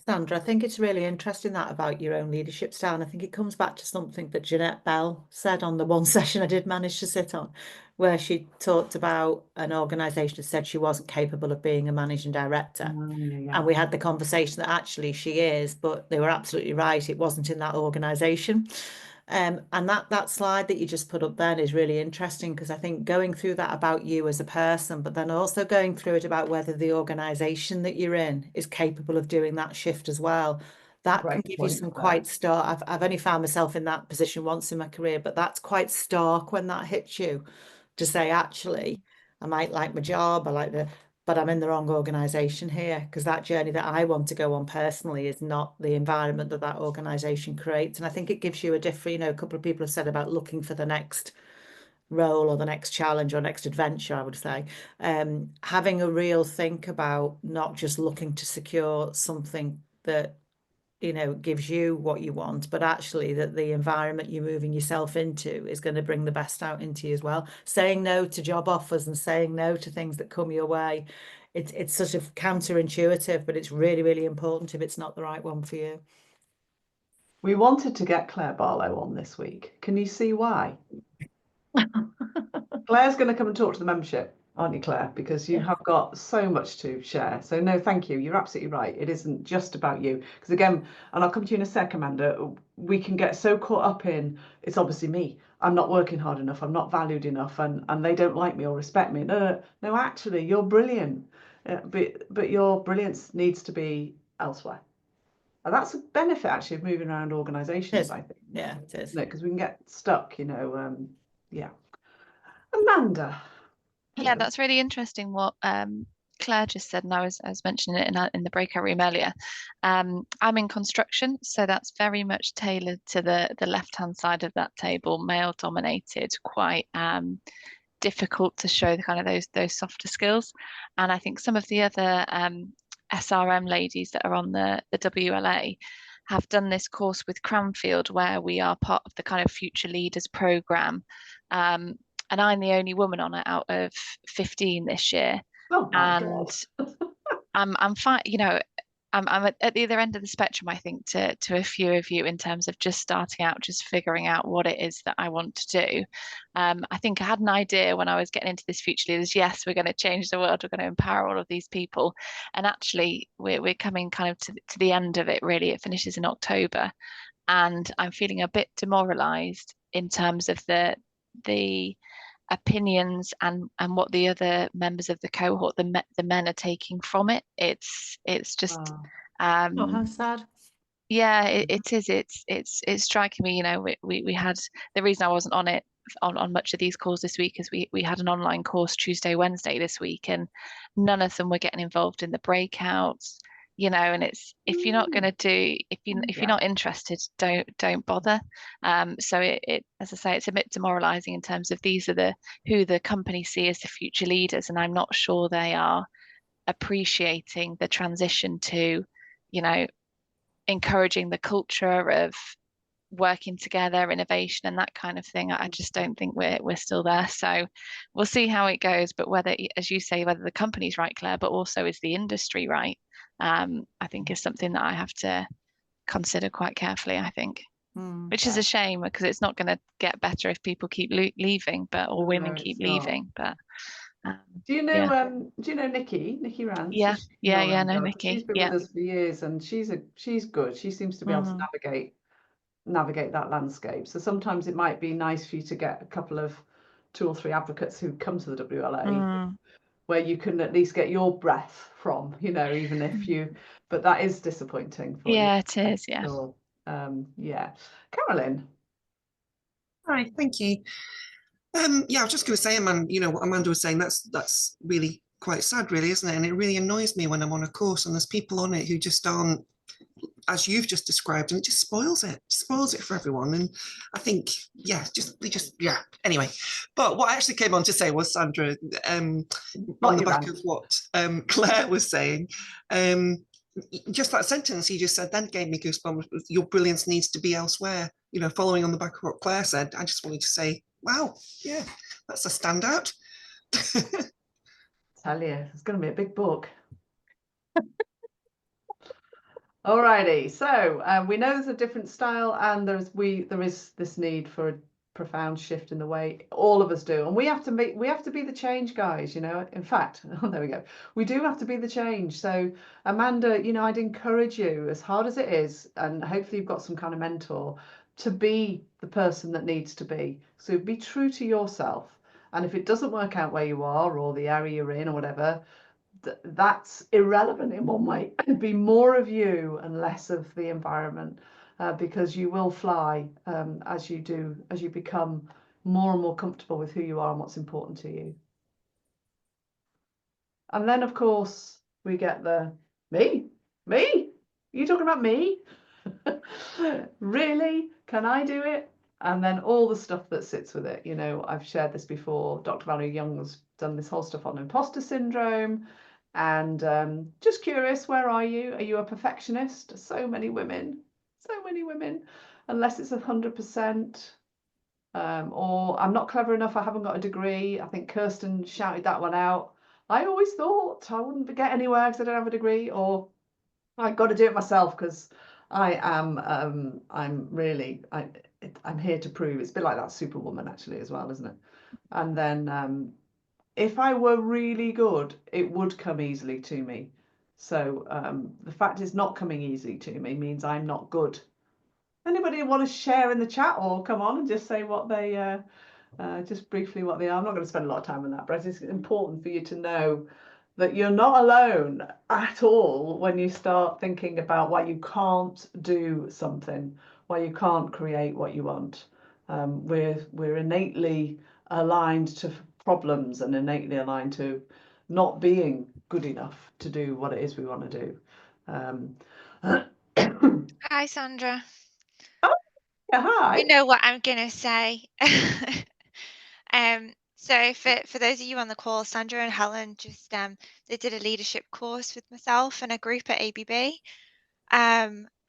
Sandra, I think it's really interesting that about your own leadership style. And I think it comes back to something that Jeanette Bell said on the one session I did manage to sit on, where she talked about an organisation that said she wasn't capable of being a managing director. Yeah. And we had the conversation that actually she is, but they were absolutely right. It wasn't in that organisation. And that slide that you just put up then is really interesting, because I think going through that about you as a person, but then also going through it about whether the organisation that you're in is capable of doing that shift as well. That can Great give you point some there. quite stark. I've only found myself in that position once in my career, but that's quite stark when that hits you, to say, actually, I might like my job, but I'm in the wrong organisation here, because that journey that I want to go on personally is not the environment that organisation creates. And I think it gives you a different, a couple of people have said about looking for the next role or the next challenge or next adventure, I would say. Having a real think about not just looking to secure something that gives you what you want, but actually that the environment you're moving yourself into is going to bring the best out into you as well. Saying no to job offers and saying no to things that come your way, it's sort of counterintuitive, but it's really, really important if it's not the right one for you. We wanted to get Claire Barlow on this week. Can you see why? Claire's going to come and talk to the membership, aren't you, Claire? Because you have got so much to share. So no, thank you. You're absolutely right. It isn't just about you. Because again, and I'll come to you in a sec, Amanda, we can get so caught up in, it's obviously me. I'm not working hard enough. I'm not valued enough. And they don't like me or respect me. No, actually, you're brilliant. But your brilliance needs to be elsewhere. And that's a benefit, actually, of moving around organisations, I think. Yeah, it is. Because we can get stuck, yeah. Amanda. Yeah, that's really interesting what Claire just said, and I was mentioning it in the breakout room earlier. I'm in construction, so that's very much tailored to the left-hand side of that table, male dominated, quite difficult to show the kind of those softer skills. And I think some of the other SRM ladies that are on the WLA have done this course with Cranfield, where we are part of the kind of Future Leaders program. And I'm the only woman on it out of 15 this year. Oh my and God. I'm fine, I'm at the other end of the spectrum, I think, to a few of you in terms of just starting out, just figuring out what it is that I want to do. I think I had an idea when I was getting into this Future Leaders. Yes, we're going to change the world. We're going to empower all of these people. And actually, we're coming kind of to the end of it, really. It finishes in October. And I'm feeling a bit demoralized in terms of the opinions and what the other members of the cohort, the men, are taking from it. It's just How sad. yeah, it is. It's striking me. We had, the reason I wasn't on it on much of these calls this week is we had an online course Tuesday, Wednesday this week, and none of them were getting involved in the breakouts. And it's, if you're not going to do, if you're not interested, don't bother. So it, as I say, it's a bit demoralizing in terms of these are who the company see as the future leaders, and I'm not sure they are appreciating the transition to, encouraging the culture of working together, innovation, and that kind of thing. I just don't think we're still there. So we'll see how it goes. But whether, as you say, whether the company's right, Claire, but also is the industry right, I think is something that I have to consider quite carefully, I think. Which is a shame, because it's not going to get better if people keep leaving, or women keep leaving. But do you know Nikki Rance? Yeah, no, Nikki. Nikki. She's been with us for years, and she's good. She seems to be able to navigate that landscape. So sometimes it might be nice for you to get a couple of 2 or 3 advocates who come to the WLA where you can at least get your breath from, you know, even if you, but that is disappointing for you. Yeah, it is. Yeah. Sure. Yeah. Carolyn. Hi, thank you. Yeah, I was just going to say, Amanda, you know what Amanda was saying, that's really quite sad, really, isn't it? And it really annoys me when I'm on a course and there's people on it who just aren't, as you've just described, and it just spoils it for everyone. And I think, yeah, yeah. Anyway, but what I actually came on to say was, Sandra, on the back of what Claire was saying, just that sentence you just said then gave me goosebumps. Your brilliance needs to be elsewhere. You know, following on the back of what Claire said, I just wanted to say, wow, yeah, that's a standout. Tell you, it's going to be a big book. Alrighty, so we know there's a different style, and there is this need for a profound shift in the way all of us do, and we have to be the change, guys. You know, in fact, oh, there we go. We do have to be the change. So, Amanda, you know, I'd encourage you, as hard as it is, and hopefully you've got some kind of mentor, to be the person that needs to be. So be true to yourself, and if it doesn't work out where you are or the area you're in or whatever, that's irrelevant in one way. Be more of you and less of the environment, because you will fly as you become more and more comfortable with who you are and what's important to you. And then, of course, we get the me. You talking about me? Really? Can I do it? And then all the stuff that sits with it. You know, I've shared this before. Dr. Valerie Young's done this whole stuff on imposter syndrome. And just curious, where are you? Are you a perfectionist? So many women, unless it's 100%. Or I'm not clever enough, I haven't got a degree. I think Kirsten shouted that one out. I always thought I wouldn't get anywhere because I don't have a degree, or I've got to do it myself because I'm here to prove. It's a bit like that Superwoman actually as well, isn't it? And then if I were really good, it would come easily to me. So the fact it's not coming easily to me means I'm not good. Anybody want to share in the chat or come on and just say what they, just briefly what they are? I'm not going to spend a lot of time on that, but it's important for you to know that you're not alone at all when you start thinking about why you can't do something, why you can't create what you want. We're innately aligned to problems and innately aligned to not being good enough to do what it is we want to do. Hi, Sandra. Yeah, hi. You know what I'm gonna say. So for those of you on the call, Sandra and Helen just they did a leadership course with myself and a group at ABB.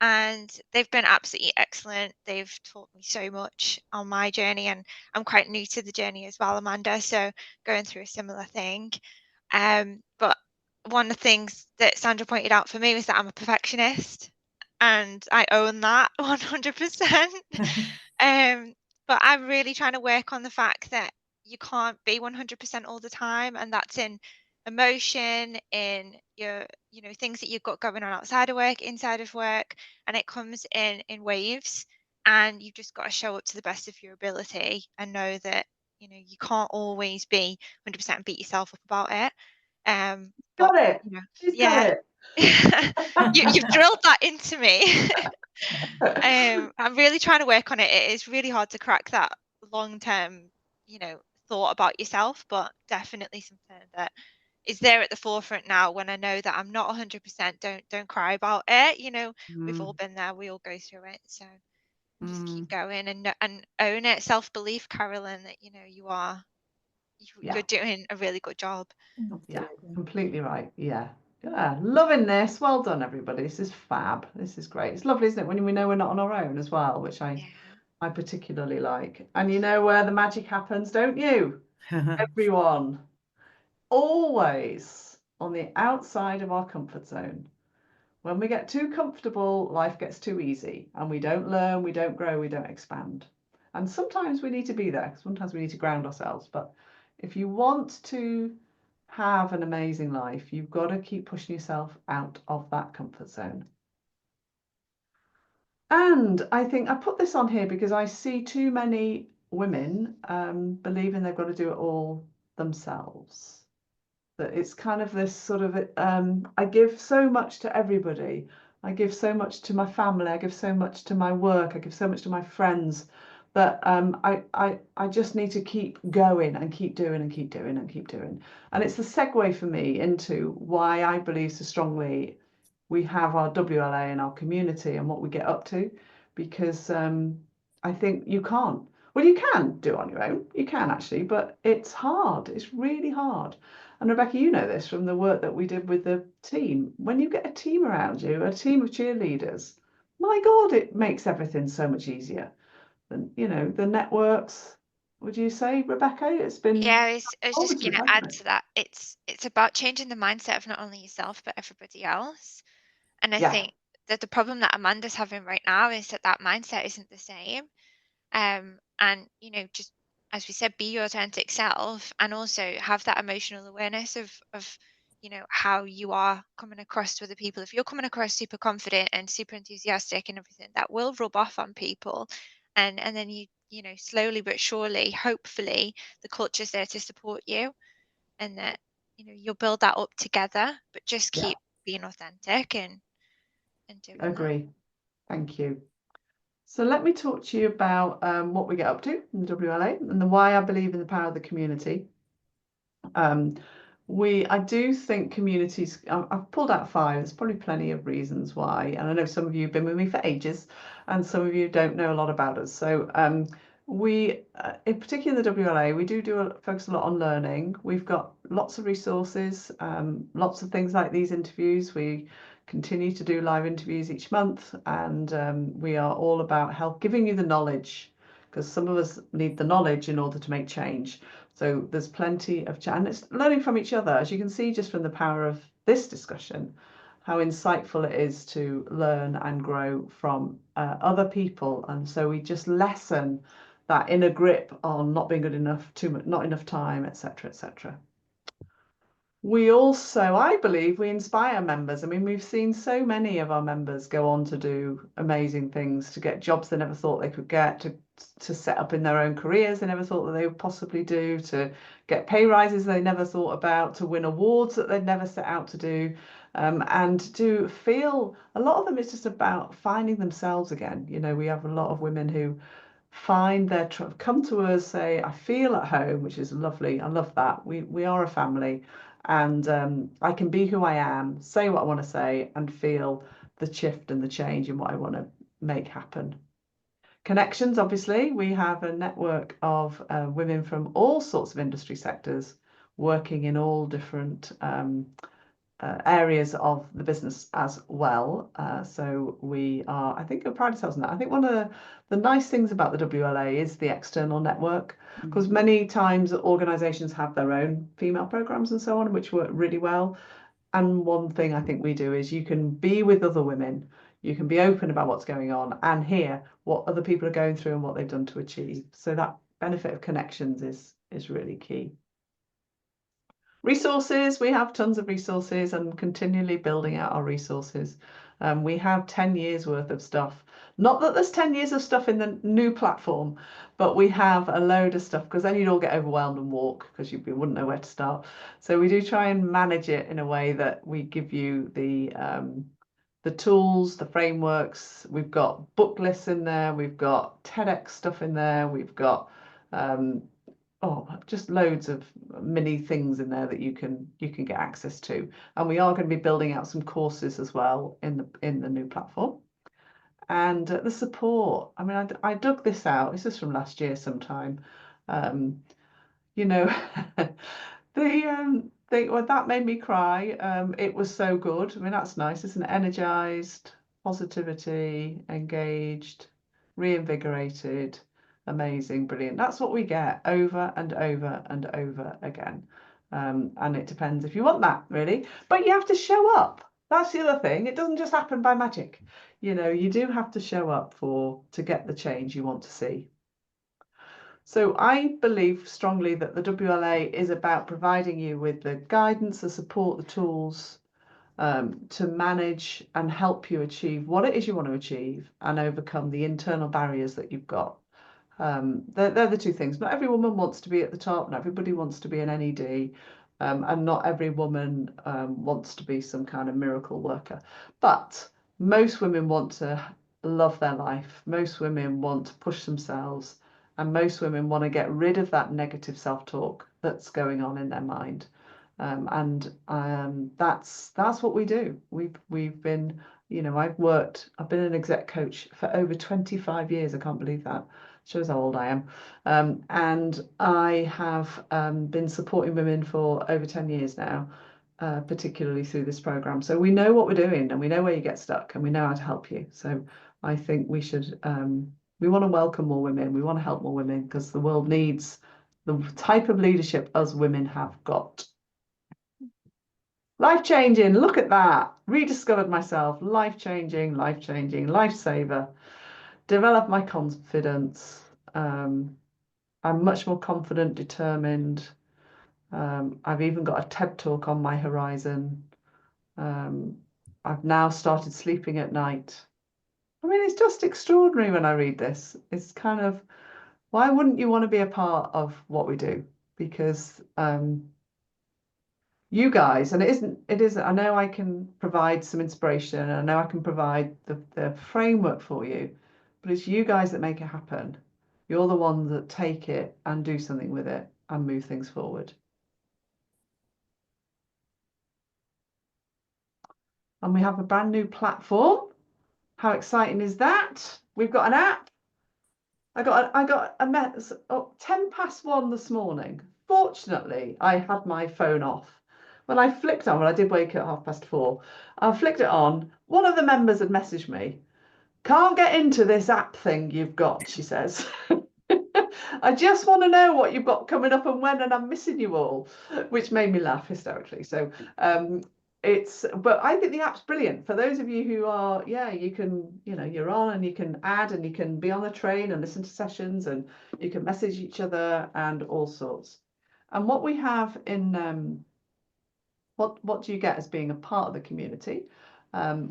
And they've been absolutely excellent. They've taught me so much on my journey, and I'm quite new to the journey as well, Amanda, so going through a similar thing. But one of the things that Sandra pointed out for me was that I'm a perfectionist, and I own that 100%. But I'm really trying to work on the fact that you can't be 100% all the time, and that's in emotion, in your, you know, things that you've got going on outside of work, inside of work, and it comes in waves, and you've just got to show up to the best of your ability and know that, you know, you can't always be 100% and beat yourself up about it. But Got it. you know, She's yeah. got it. You've drilled that into me. I'm really trying to work on it. It is really hard to crack that long-term, you know, thought about yourself, but definitely something that is there at the forefront now when I know that I'm not 100%. Don't cry about it. You know, we've all been there. We all go through it. So just keep going and own it. Self-belief, Carolyn, that you know you're doing a really good job. Yeah, completely right. Yeah. Loving this. Well done, everybody. This is fab. This is great. It's lovely, isn't it, when we know we're not on our own as well, which I particularly like. And you know where the magic happens, don't you? Everyone. Always on the outside of our comfort zone. When we get too comfortable, life gets too easy, and we don't learn, we don't grow, we don't expand. And sometimes we need to be there. Sometimes we need to ground ourselves. But if you want to have an amazing life, you've got to keep pushing yourself out of that comfort zone. And I think I put this on here because I see too many women believing they've got to do it all themselves. that it's kind of this sort of I give so much to everybody. I give so much to my family. I give so much to my work. I give so much to my friends that I just need to keep going and keep doing and keep doing and keep doing. And it's the segue for me into why I believe so strongly we have our WLA in our community and what we get up to, because I think you can't. Well, you can do it on your own. You can actually, but it's hard. It's really hard. And Rebecca, you know this from the work that we did with the team. When you get a team around you, a team of cheerleaders, my God, it makes everything so much easier. And the networks. Would you say, Rebecca? It's been Yeah, I was just positive, going to hasn't add it? to that. It's about changing the mindset of not only yourself but everybody else. And I Yeah, think that the problem that Amanda's having right now is that mindset isn't the same. And just as we said, be your authentic self, and also have that emotional awareness of how you are coming across to other people. If you're coming across super confident and super enthusiastic and everything, that will rub off on people, and then slowly but surely, hopefully, the culture's there to support you, and that you'll build that up together. But just yeah, keep being authentic and doing that. agree. Thank you. So let me talk to you about what we get up to in the WLA and why I believe in the power of the community. I do think communities, I've pulled out 5, there's probably plenty of reasons why, and I know some of you have been with me for ages and some of you don't know a lot about us. So we, in particular the WLA, we do focus a lot on learning. We've got lots of resources, lots of things like these interviews. We continue to do live interviews each month, and we are all about giving you the knowledge, because some of us need the knowledge in order to make change. So there's plenty of chat, and it's learning from each other, as you can see just from the power of this discussion, how insightful it is to learn and grow from other people. And so we just lessen that inner grip on not being good enough, too much, not enough time, etc., etc. We also, I believe, we inspire members. I mean, we've seen so many of our members go on to do amazing things, to get jobs they never thought they could get, to set up in their own careers they never thought that they would possibly do, to get pay rises they never thought about, to win awards that they'd never set out to do, and to feel, a lot of them it's just about finding themselves again. We have a lot of women who find come to us, say, I feel at home, which is lovely. I love that. We are a family, and I can be who I am, say what I want to say, and feel the shift and the change in what I want to make happen. Connections, obviously, we have a network of women from all sorts of industry sectors working in all different areas of the business as well. So we are, I think, we pride ourselves on that. I think one of the nice things about the WLA is the external network, because many times organisations have their own female programmes and so on, which work really well. And one thing I think we do is you can be with other women, you can be open about what's going on and hear what other people are going through and what they've done to achieve. So that benefit of connections is really key. Resources, we have tons of resources and continually building out our resources. We have 10 years worth of stuff. Not that there's 10 years of stuff in the new platform, but we have a load of stuff, because then you'd all get overwhelmed and walk, because you wouldn't know where to start. So we do try and manage it in a way that we give you the tools, the frameworks. We've got book lists in there, we've got TEDx stuff in there, we've got just loads of mini things in there that you can get access to. And we are going to be building out some courses as well in the new platform. And the support, I mean, I dug this out, this is from last year sometime. Well, that made me cry. It was so good. I mean, that's nice, isn't it? Energized, positivity, engaged, reinvigorated, amazing, brilliant. That's what we get over and over and over again. And it depends if you want that, really. But you have to show up. That's the other thing. It doesn't just happen by magic. You do have to show up to get the change you want to see. So I believe strongly that the WLA is about providing you with the guidance, the support, the tools to manage and help you achieve what it is you want to achieve and overcome the internal barriers that you've got. They're the two things. Not every woman wants to be at the top, not everybody wants to be an NED. and not every woman wants to be some kind of miracle worker, but most women want to love their life. Most women want to push themselves, and most women want to get rid of that negative self-talk that's going on in their mind. That's what we do. We've been, you know, I've been an exec coach for over 25 years. I can't believe that. Shows how old I am. And I have been supporting women for over 10 years now, particularly through this program. So we know what we're doing, and we know where you get stuck, and we know how to help you. So I think we should, we want to welcome more women. We want to help more women, because the world needs the type of leadership us women have got. Life-changing, look at that. Rediscovered myself, life-changing, lifesaver. Develop my confidence. I'm much more confident, determined. I've even got a TED talk on my horizon. I've now started sleeping at night. I mean, it's just extraordinary when I read this. It's kind of, why wouldn't you want to be a part of what we do? Because you guys, and it isn't, I know I can provide some inspiration, and I know I can provide the framework for you, but it's you guys that make it happen. You're the ones that take it and do something with it and move things forward. And we have a brand new platform. How exciting is that? We've got an app. I got a mess 1:10 this morning. Fortunately, I had my phone off. When I flicked on, when I did wake at 4:30, I flicked it on. One of the members had messaged me. Can't get into this app thing you've got, she says. I just want to know what you've got coming up and when, and I'm missing you all, which made me laugh hysterically. So but I think the app's brilliant for those of you who are, you can, you know, you're on and you can add and you can be on the train and listen to sessions and you can message each other and all sorts. And what we have in what do you get as being a part of the community?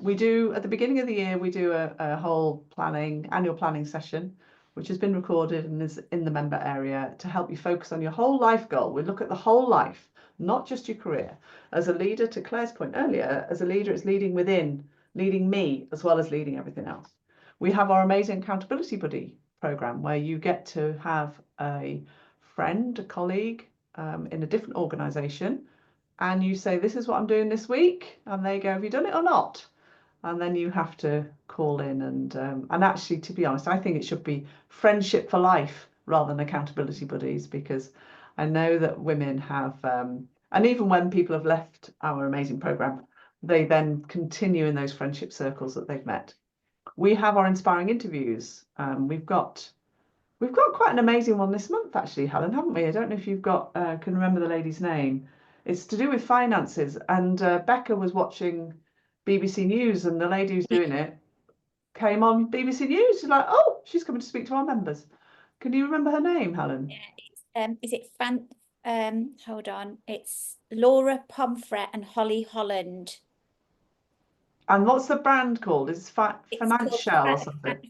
We do, at the beginning of the year, we do a whole annual planning session, which has been recorded and is in the member area to help you focus on your whole life goal. We look at the whole life, not just your career. As a leader, to Claire's point earlier, as a leader, it's leading within, leading me, as well as leading everything else. We have our amazing accountability buddy program, where you get to have a friend, a colleague in a different organization, and you say, this is what I'm doing this week, and they go, have you done it or not? And then you have to call in and actually, to be honest, I think it should be friendship for life rather than accountability buddies, because I know that women have, and even when people have left our amazing program, they then continue in those friendship circles that they've met. We have our inspiring interviews. We've got quite an amazing one this month, actually, Helen, haven't we? I don't know if you've got can remember the lady's name. It's to do with finances, and Becca was watching BBC News, and the lady who's doing it came on BBC News. She's like, oh, she's coming to speak to our members. Can you remember her name, Helen? Yeah, is it hold on, it's Laura Pomfret and Holly Holland. And what's the brand called? It's Financial or something.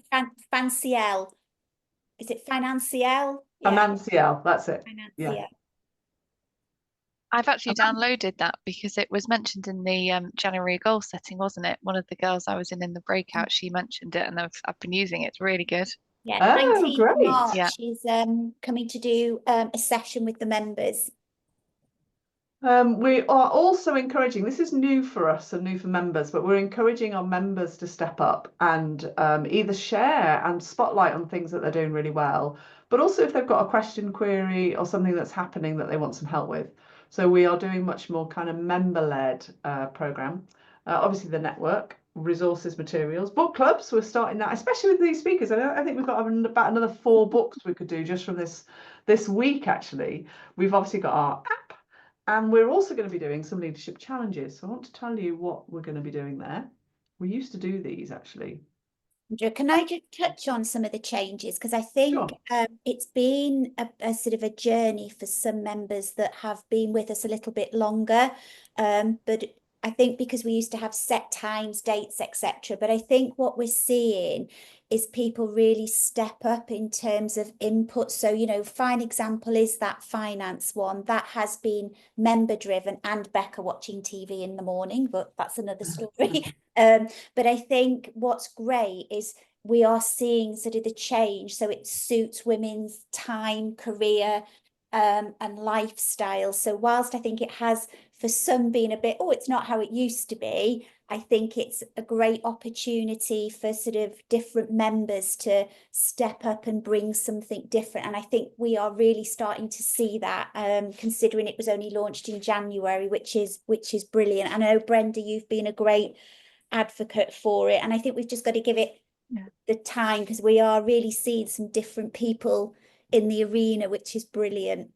Fanciel. Is it Financiel? Yeah. Financial, that's it. Financiel. Yeah. I've actually downloaded that because it was mentioned in the January goal setting, wasn't it? One of the girls I was in the breakout, she mentioned it, and I've been using it. It's really good. Yeah, Oh, 19th great. March, Yeah. she's coming to do a session with the members. We are also encouraging, this is new for us and new for members, but we're encouraging our members to step up and either share and spotlight on things that they're doing really well, but also if they've got a question, query, or something that's happening that they want some help with. So we are doing much more kind of member-led program. Obviously the network, resources, materials, book clubs, we're starting that, especially with these speakers. I think we've got about another 4 books we could do just from this week, actually. We've obviously got our app, and we're also going to be doing some leadership challenges. So I want to tell you what we're going to be doing there. We used to do these, actually. Can I just touch on some of the changes? Because I think it's been a sort of a journey for some members that have been with us a little bit longer. But I think because we used to have set times, dates, etc. But I think what we're seeing is people really step up in terms of input. So, you know, fine example is that finance one that has been member driven, and Becca watching TV in the morning, but that's another story. But I think what's great is we are seeing sort of the change. So it suits women's time, career, and lifestyle. So whilst I think it has for some been a bit, oh, it's not how it used to be, I think it's a great opportunity for sort of different members to step up and bring something different. And I think we are really starting to see that, considering it was only launched in January, which is brilliant. I know, Brenda, you've been a great advocate for it, and I think we've just got to give it the time, because we are really seeing some different people in the arena, which is brilliant.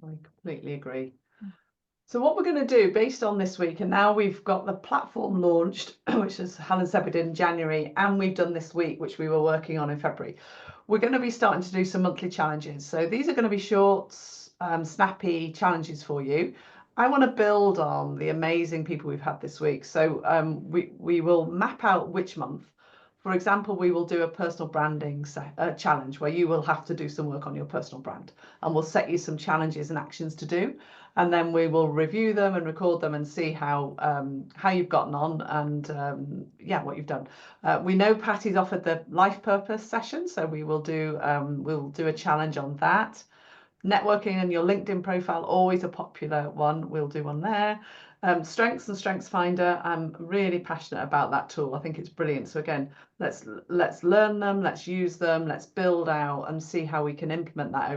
I completely agree. So what we're going to do based on this week, and now we've got the platform launched, which as Helen said we did in January, and we've done this week, which we were working on in February. We're going to be starting to do some monthly challenges. So these are going to be short, snappy challenges for you. I want to build on the amazing people we've had this week. So we will map out which month. For example, we will do a personal branding challenge where you will have to do some work on your personal brand, and we'll set you some challenges and actions to do. And then we will review them and record them and see how you've gotten on, and yeah, what you've done. We know Patty's offered the life purpose session, so we'll do a challenge on that. Networking and your LinkedIn profile, always a popular one. We'll do one there. Strengths and Strengths Finder, I'm really passionate about that tool. I think it's brilliant. So again, let's learn them, let's use them, let's build out and see how we can implement that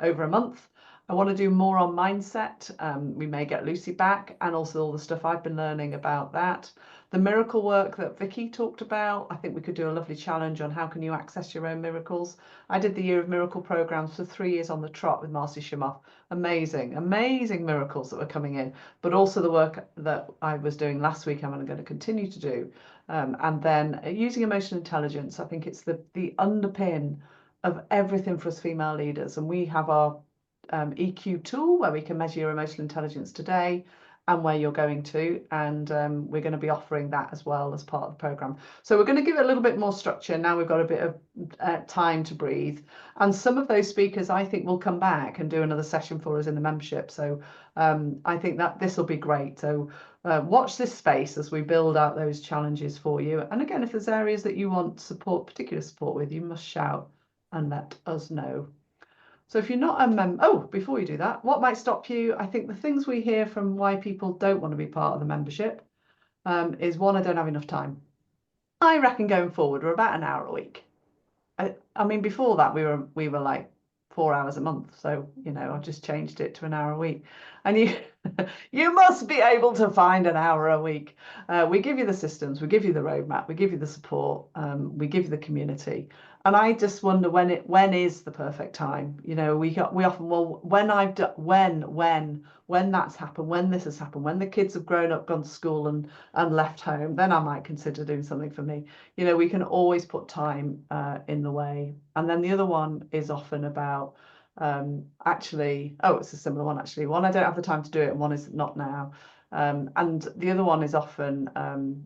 over a month. I want to do more on mindset. We may get Lucy back, and also all the stuff I've been learning about that. The miracle work that Vicky talked about, I think we could do a lovely challenge on how can you access your own miracles. I did the Year of Miracle programs for 3 years on the trot with Marcy Schumacher. Amazing, amazing miracles that were coming in, but also the work that I was doing last week, I'm going to continue to do. And then using emotional intelligence, I think it's the underpin of everything for us female leaders. And we have our EQ tool where we can measure your emotional intelligence today and where you're going to, and we're going to be offering that as well as part of the program. So we're going to give it a little bit more structure now. We've got a bit of time to breathe, and some of those speakers I think will come back and do another session for us in the membership. So I think that this will be great. So watch this space as we build out those challenges for you. And again, if there's areas that you want support, particular support with, you must shout and let us know. So if you're not a member, oh, before you do that, what might stop you? I think the things we hear from why people don't want to be part of the membership is, one, I don't have enough time. I reckon going forward, we're about an hour a week. I mean, before that, we were like 4 hours a month. So, you know, I've just changed it to an hour a week. And you must be able to find an hour a week. We give you the systems, we give you the roadmap, we give you the support, we give you the community. And I just wonder when is the perfect time? You know, we often, well, when that's happened, when this has happened, when the kids have grown up, gone to school and left home, then I might consider doing something for me. You know, we can always put time in the way. And then the other one is often about actually, oh, it's a similar one actually. One, I don't have the time to do it, and one is not now. And the other one is often,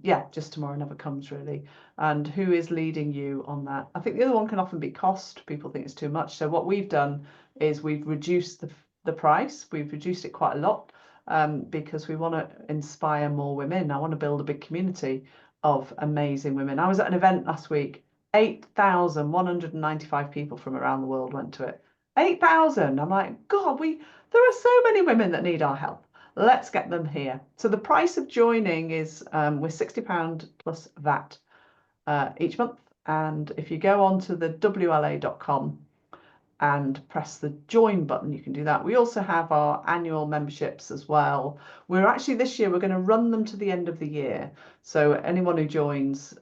yeah, just tomorrow never comes really. And who is leading you on that? I think the other one can often be cost. People think it's too much. So what we've done is we've reduced the price. We've reduced it quite a lot because we want to inspire more women. I want to build a big community of amazing women. I was at an event last week. 8,195 people from around the world went to it. 8,000. I'm like, God, there are so many women that need our help. Let's get them here. So the price of joining is we're £60 plus VAT each month. And if you go on to the WLA.com and press the join button, you can do that. We also have our annual memberships as well. We're actually, this year, we're going to run them to the end of the year. So anyone who joins,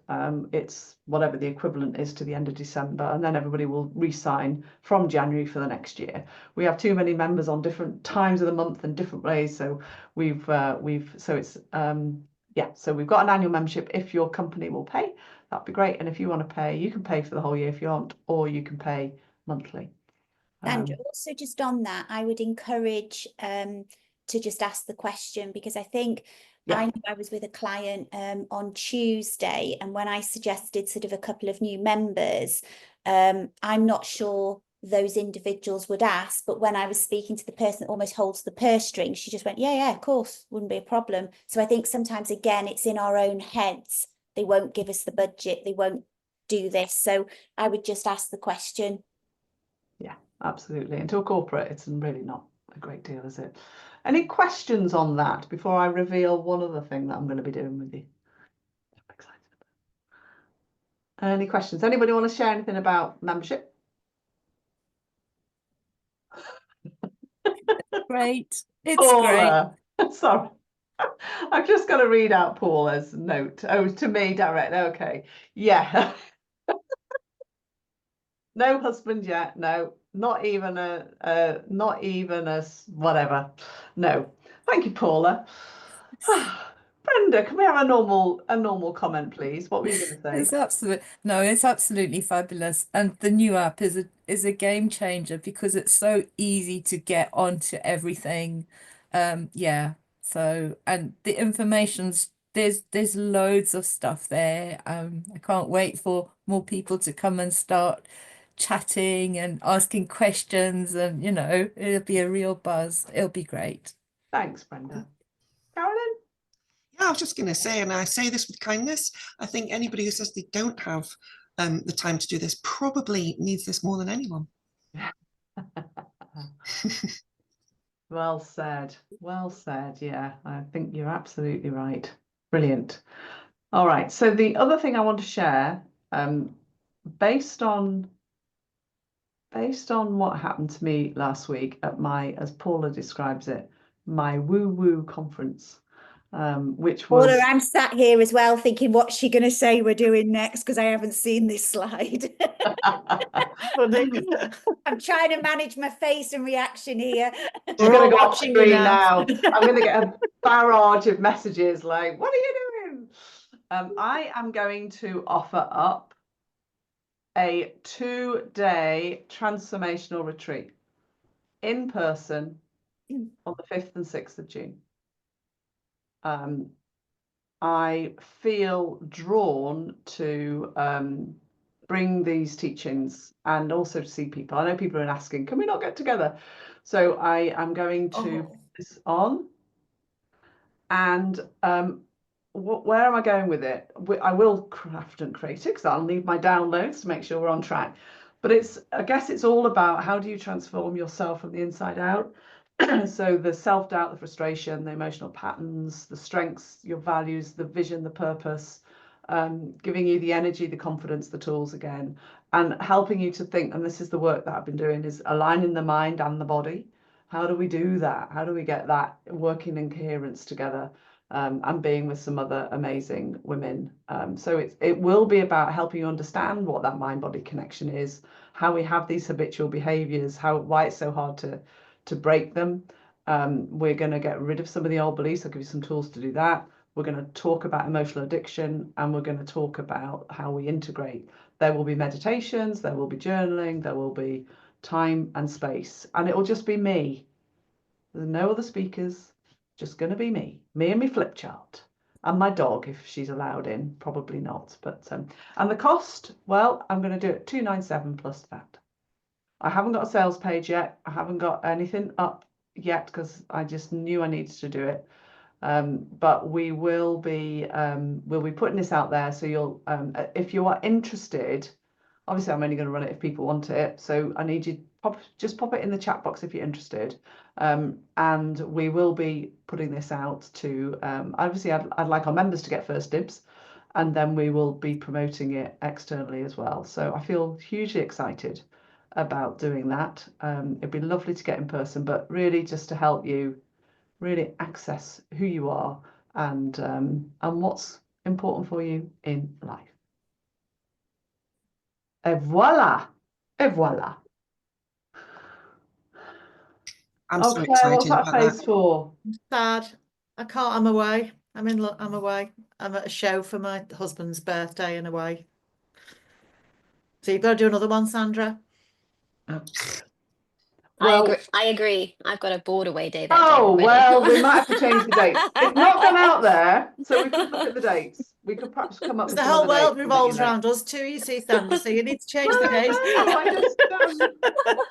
it's whatever the equivalent is to the end of December, and then everybody will re-sign from January for the next year. We have too many members on different times of the month and different ways, so so it's yeah, so we've got an annual membership. If your company will pay, that'd be great. And if you want to pay, you can pay for the whole year if you want, or you can pay monthly. And also just on that, I would encourage to just ask the question, because I think I knew I was with a client on Tuesday, and when I suggested sort of a couple of new members, I'm not sure those individuals would ask, but when I was speaking to the person that almost holds the purse string, she just went, yeah, of course, wouldn't be a problem. So I think sometimes, again, it's in our own heads. They won't give us the budget, they won't do this. So I would just ask the question. Yeah, absolutely. And to a corporate, it's really not a great deal, is it? Any questions on that before I reveal one other thing that I'm going to be doing with you? I'm excited. Any questions? Anybody want to share anything about membership? Great. It's great. Paula, sorry. I've just got to read out Paula's note. Oh, to me direct. Okay. Yeah. No husband yet. No, not even a whatever. No. Thank you, Paula. Brenda, can we have a normal comment, please? What were you going to It's say? it's absolutely fabulous. And the new app is a game changer because it's so easy to get onto everything. Yeah. So, and the information's there's loads of stuff there. I can't wait for more people to come and start chatting and asking questions, and it'll be a real buzz. It'll be great. Thanks, Brenda. Carolyn? Yeah, I was just going to say, and I say this with kindness, I think anybody who says they don't have the time to do this probably needs this more than anyone. Well said. Well said. Yeah, I think you're absolutely right. Brilliant. All right. So the other thing I want to share, based on what happened to me last week at my, as Paula describes it, my woo-woo conference, which was... Paula, I'm sat here as well thinking, what's she going to say we're doing next? Because I haven't seen this slide. I'm trying to manage my face and reaction here. We're going to go off watching you screen now. now. I'm going to get a barrage of messages like, what are you doing? I am going to offer up a 2-day transformational retreat in person on the 5th and 6th of June. I feel drawn to bring these teachings and also to see people. I know people are asking, can we not get together? So I am going to put this on. And where am I going with it? I will craft and create it because I'll need my downloads to make sure we're on track. But I guess it's all about how do you transform yourself from the inside out. So the self-doubt, the frustration, the emotional patterns, the strengths, your values, the vision, the purpose, giving you the energy, the confidence, the tools again, and helping you to think, and this is the work that I've been doing, is aligning the mind and the body. How do we do that? How do we get that working in coherence together? And being with some other amazing women. So it will be about helping you understand what that mind-body connection is, how we have these habitual behaviors, why it's so hard to break them. We're going to get rid of some of the old beliefs. I'll give you some tools to do that. We're going to talk about emotional addiction, and we're going to talk about how we integrate. There will be meditations, there will be journaling, there will be time and space, and it will just be me. There's no other speakers, just going to be me and my flip chart, and my dog if she's allowed in. Probably not, but and the cost, well, I'm going to do it $297 plus VAT. I haven't got a sales page yet. I haven't got anything up yet because I just knew I needed to do it. But we will be we'll be putting this out there. So you'll if you are interested, obviously I'm only going to run it if people want it. So I need you just pop it in the chat box if you're interested. And we will be putting this out to obviously I'd like our members to get first dibs, and then we will be promoting it externally as well. So I feel hugely excited about doing that. It'd be lovely to get in person, but really just to help you really access who you are and what's important for you in life. Et voila, et voila. I'm so Claire, what's excited that about face that. for? Sad. I can't. I'm away. I'm away. I'm at a show for my husband's birthday and away. So you've got to do another one, Sandra. Absolutely. Well, I agree. I've got a board away day that day oh, already. well, we might have to change the dates. It's not gone out there, so we could look at the dates. We could perhaps come up with The some whole other dates world and let you revolves know. around us too, you see, Sandra, so you need to change the Well, days.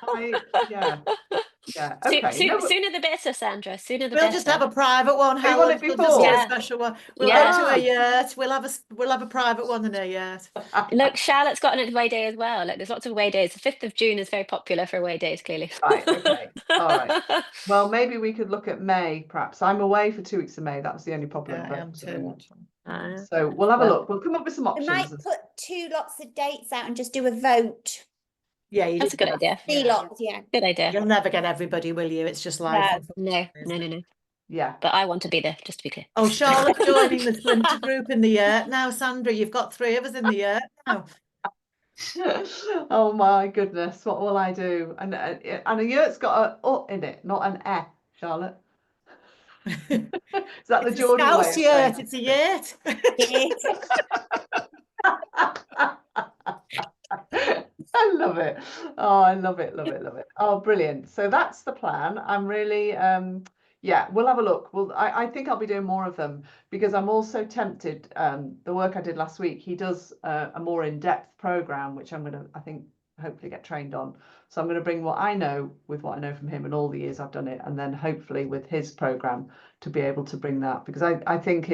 no, yeah. Okay. No, Sooner the better, Sandra. Sooner the We'll better. just have a private one, Oh, you want Helen. it We'll just do a before? special one. We'll Yeah. go to a yurt. We'll have a private one in a yurt. Look, Charlotte's got an away day as well. Look, there's lots of away days. The 5th of June is very popular for away days, clearly. Right, okay. All right. Well, maybe we could look at May, perhaps. I'm away for 2 weeks of May. That was the only problem. Yeah, I am too. So we'll have a Well, look. We'll come up with some We might options. put 2 lots of dates out and just do a vote. Yeah, you that's a good idea. 3 lots, yeah. Good idea. You'll never get everybody, will you? It's just live. No. Yeah. But I want to be there, just to be clear. Oh, Charlotte's joining the Splinter group in the yurt now, Sandra. You've got 3 of us in the yurt now. Oh my goodness, what will I do? And a yurt's got a in it, not an Charlotte. Is that the It's a Geordie way of Scouse saying yurt. It's a yurt. I love it. Oh, I love it, love it, love it. Oh, brilliant. So that's the plan. I'm really yeah, we'll have a look. I think I'll be doing more of them because I'm also tempted. The work I did last week, he does a more in-depth program, which I'm gonna, I think, hopefully get trained on. So I'm going to bring what I know with what I know from him and all the years I've done it, and then hopefully with his program to be able to bring that, because I think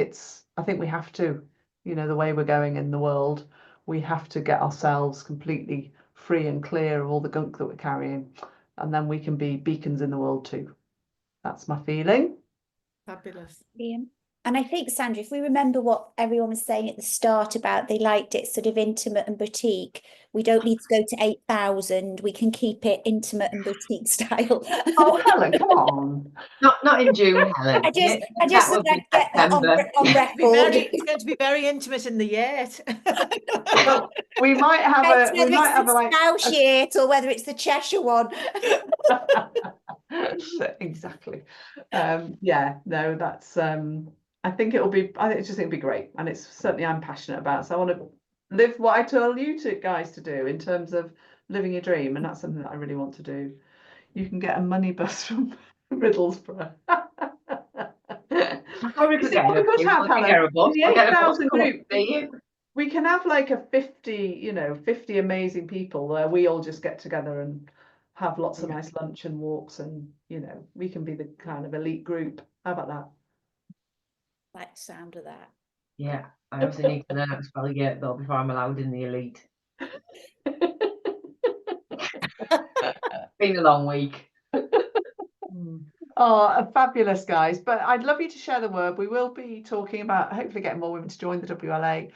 we have to, you know, the way we're going in the world, we have to get ourselves completely free and clear of all the gunk that we're carrying, and then we can be beacons in the world too. That's my feeling. Fabulous. Brilliant. And I think, Sandra, if we remember what everyone was saying at the start about they liked it sort of intimate and boutique, we don't need to go to 8,000. We can keep it intimate and boutique style. Oh, Helen, come on. Not in June, Helen. I just That would would be like to get that on record. It's going to be very intimate in the yurt. Well, we might have Whether a like Scouse yurt or whether it's the Cheshire one. Exactly. Yeah, no, that's I think it'll be, I just think it'll be great, and it's certainly I'm passionate about. So I want to live what I tell you guys to do in terms of living your dream, and that's something that I really want to do. You can get a money bus from Middlesbrough. We could have, Helen, the 8,000 group. We can have like a 50 amazing people where we all just get together and have lots of nice lunch and walks, and we can be the kind of elite group. How about that? Like the sound of that. Yeah, I obviously need to learn how to spell yurt though before I'm allowed in the elite. Been a long week. Oh, fabulous, guys. But I'd love you to share the word. We will be talking about hopefully getting more women to join the WLA.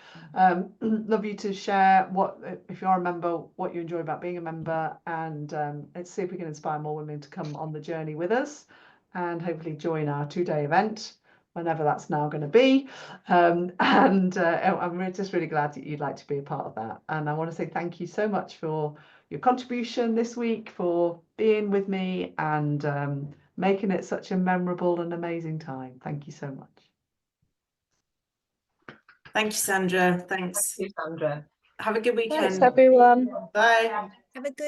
Love you to share what, if you are a member, what you enjoy about being a member, and let's see if we can inspire more women to come on the journey with us and hopefully join our 2-day event, whenever that's now going to be. I'm just really glad that you'd like to be a part of that. And I want to say thank you so much for your contribution this week, for being with me, and making it such a memorable and amazing time. Thank you so much. Thank you, Sandra. Thanks. Thank you, Sandra. Have a good weekend. Thanks, everyone. Bye. Have a good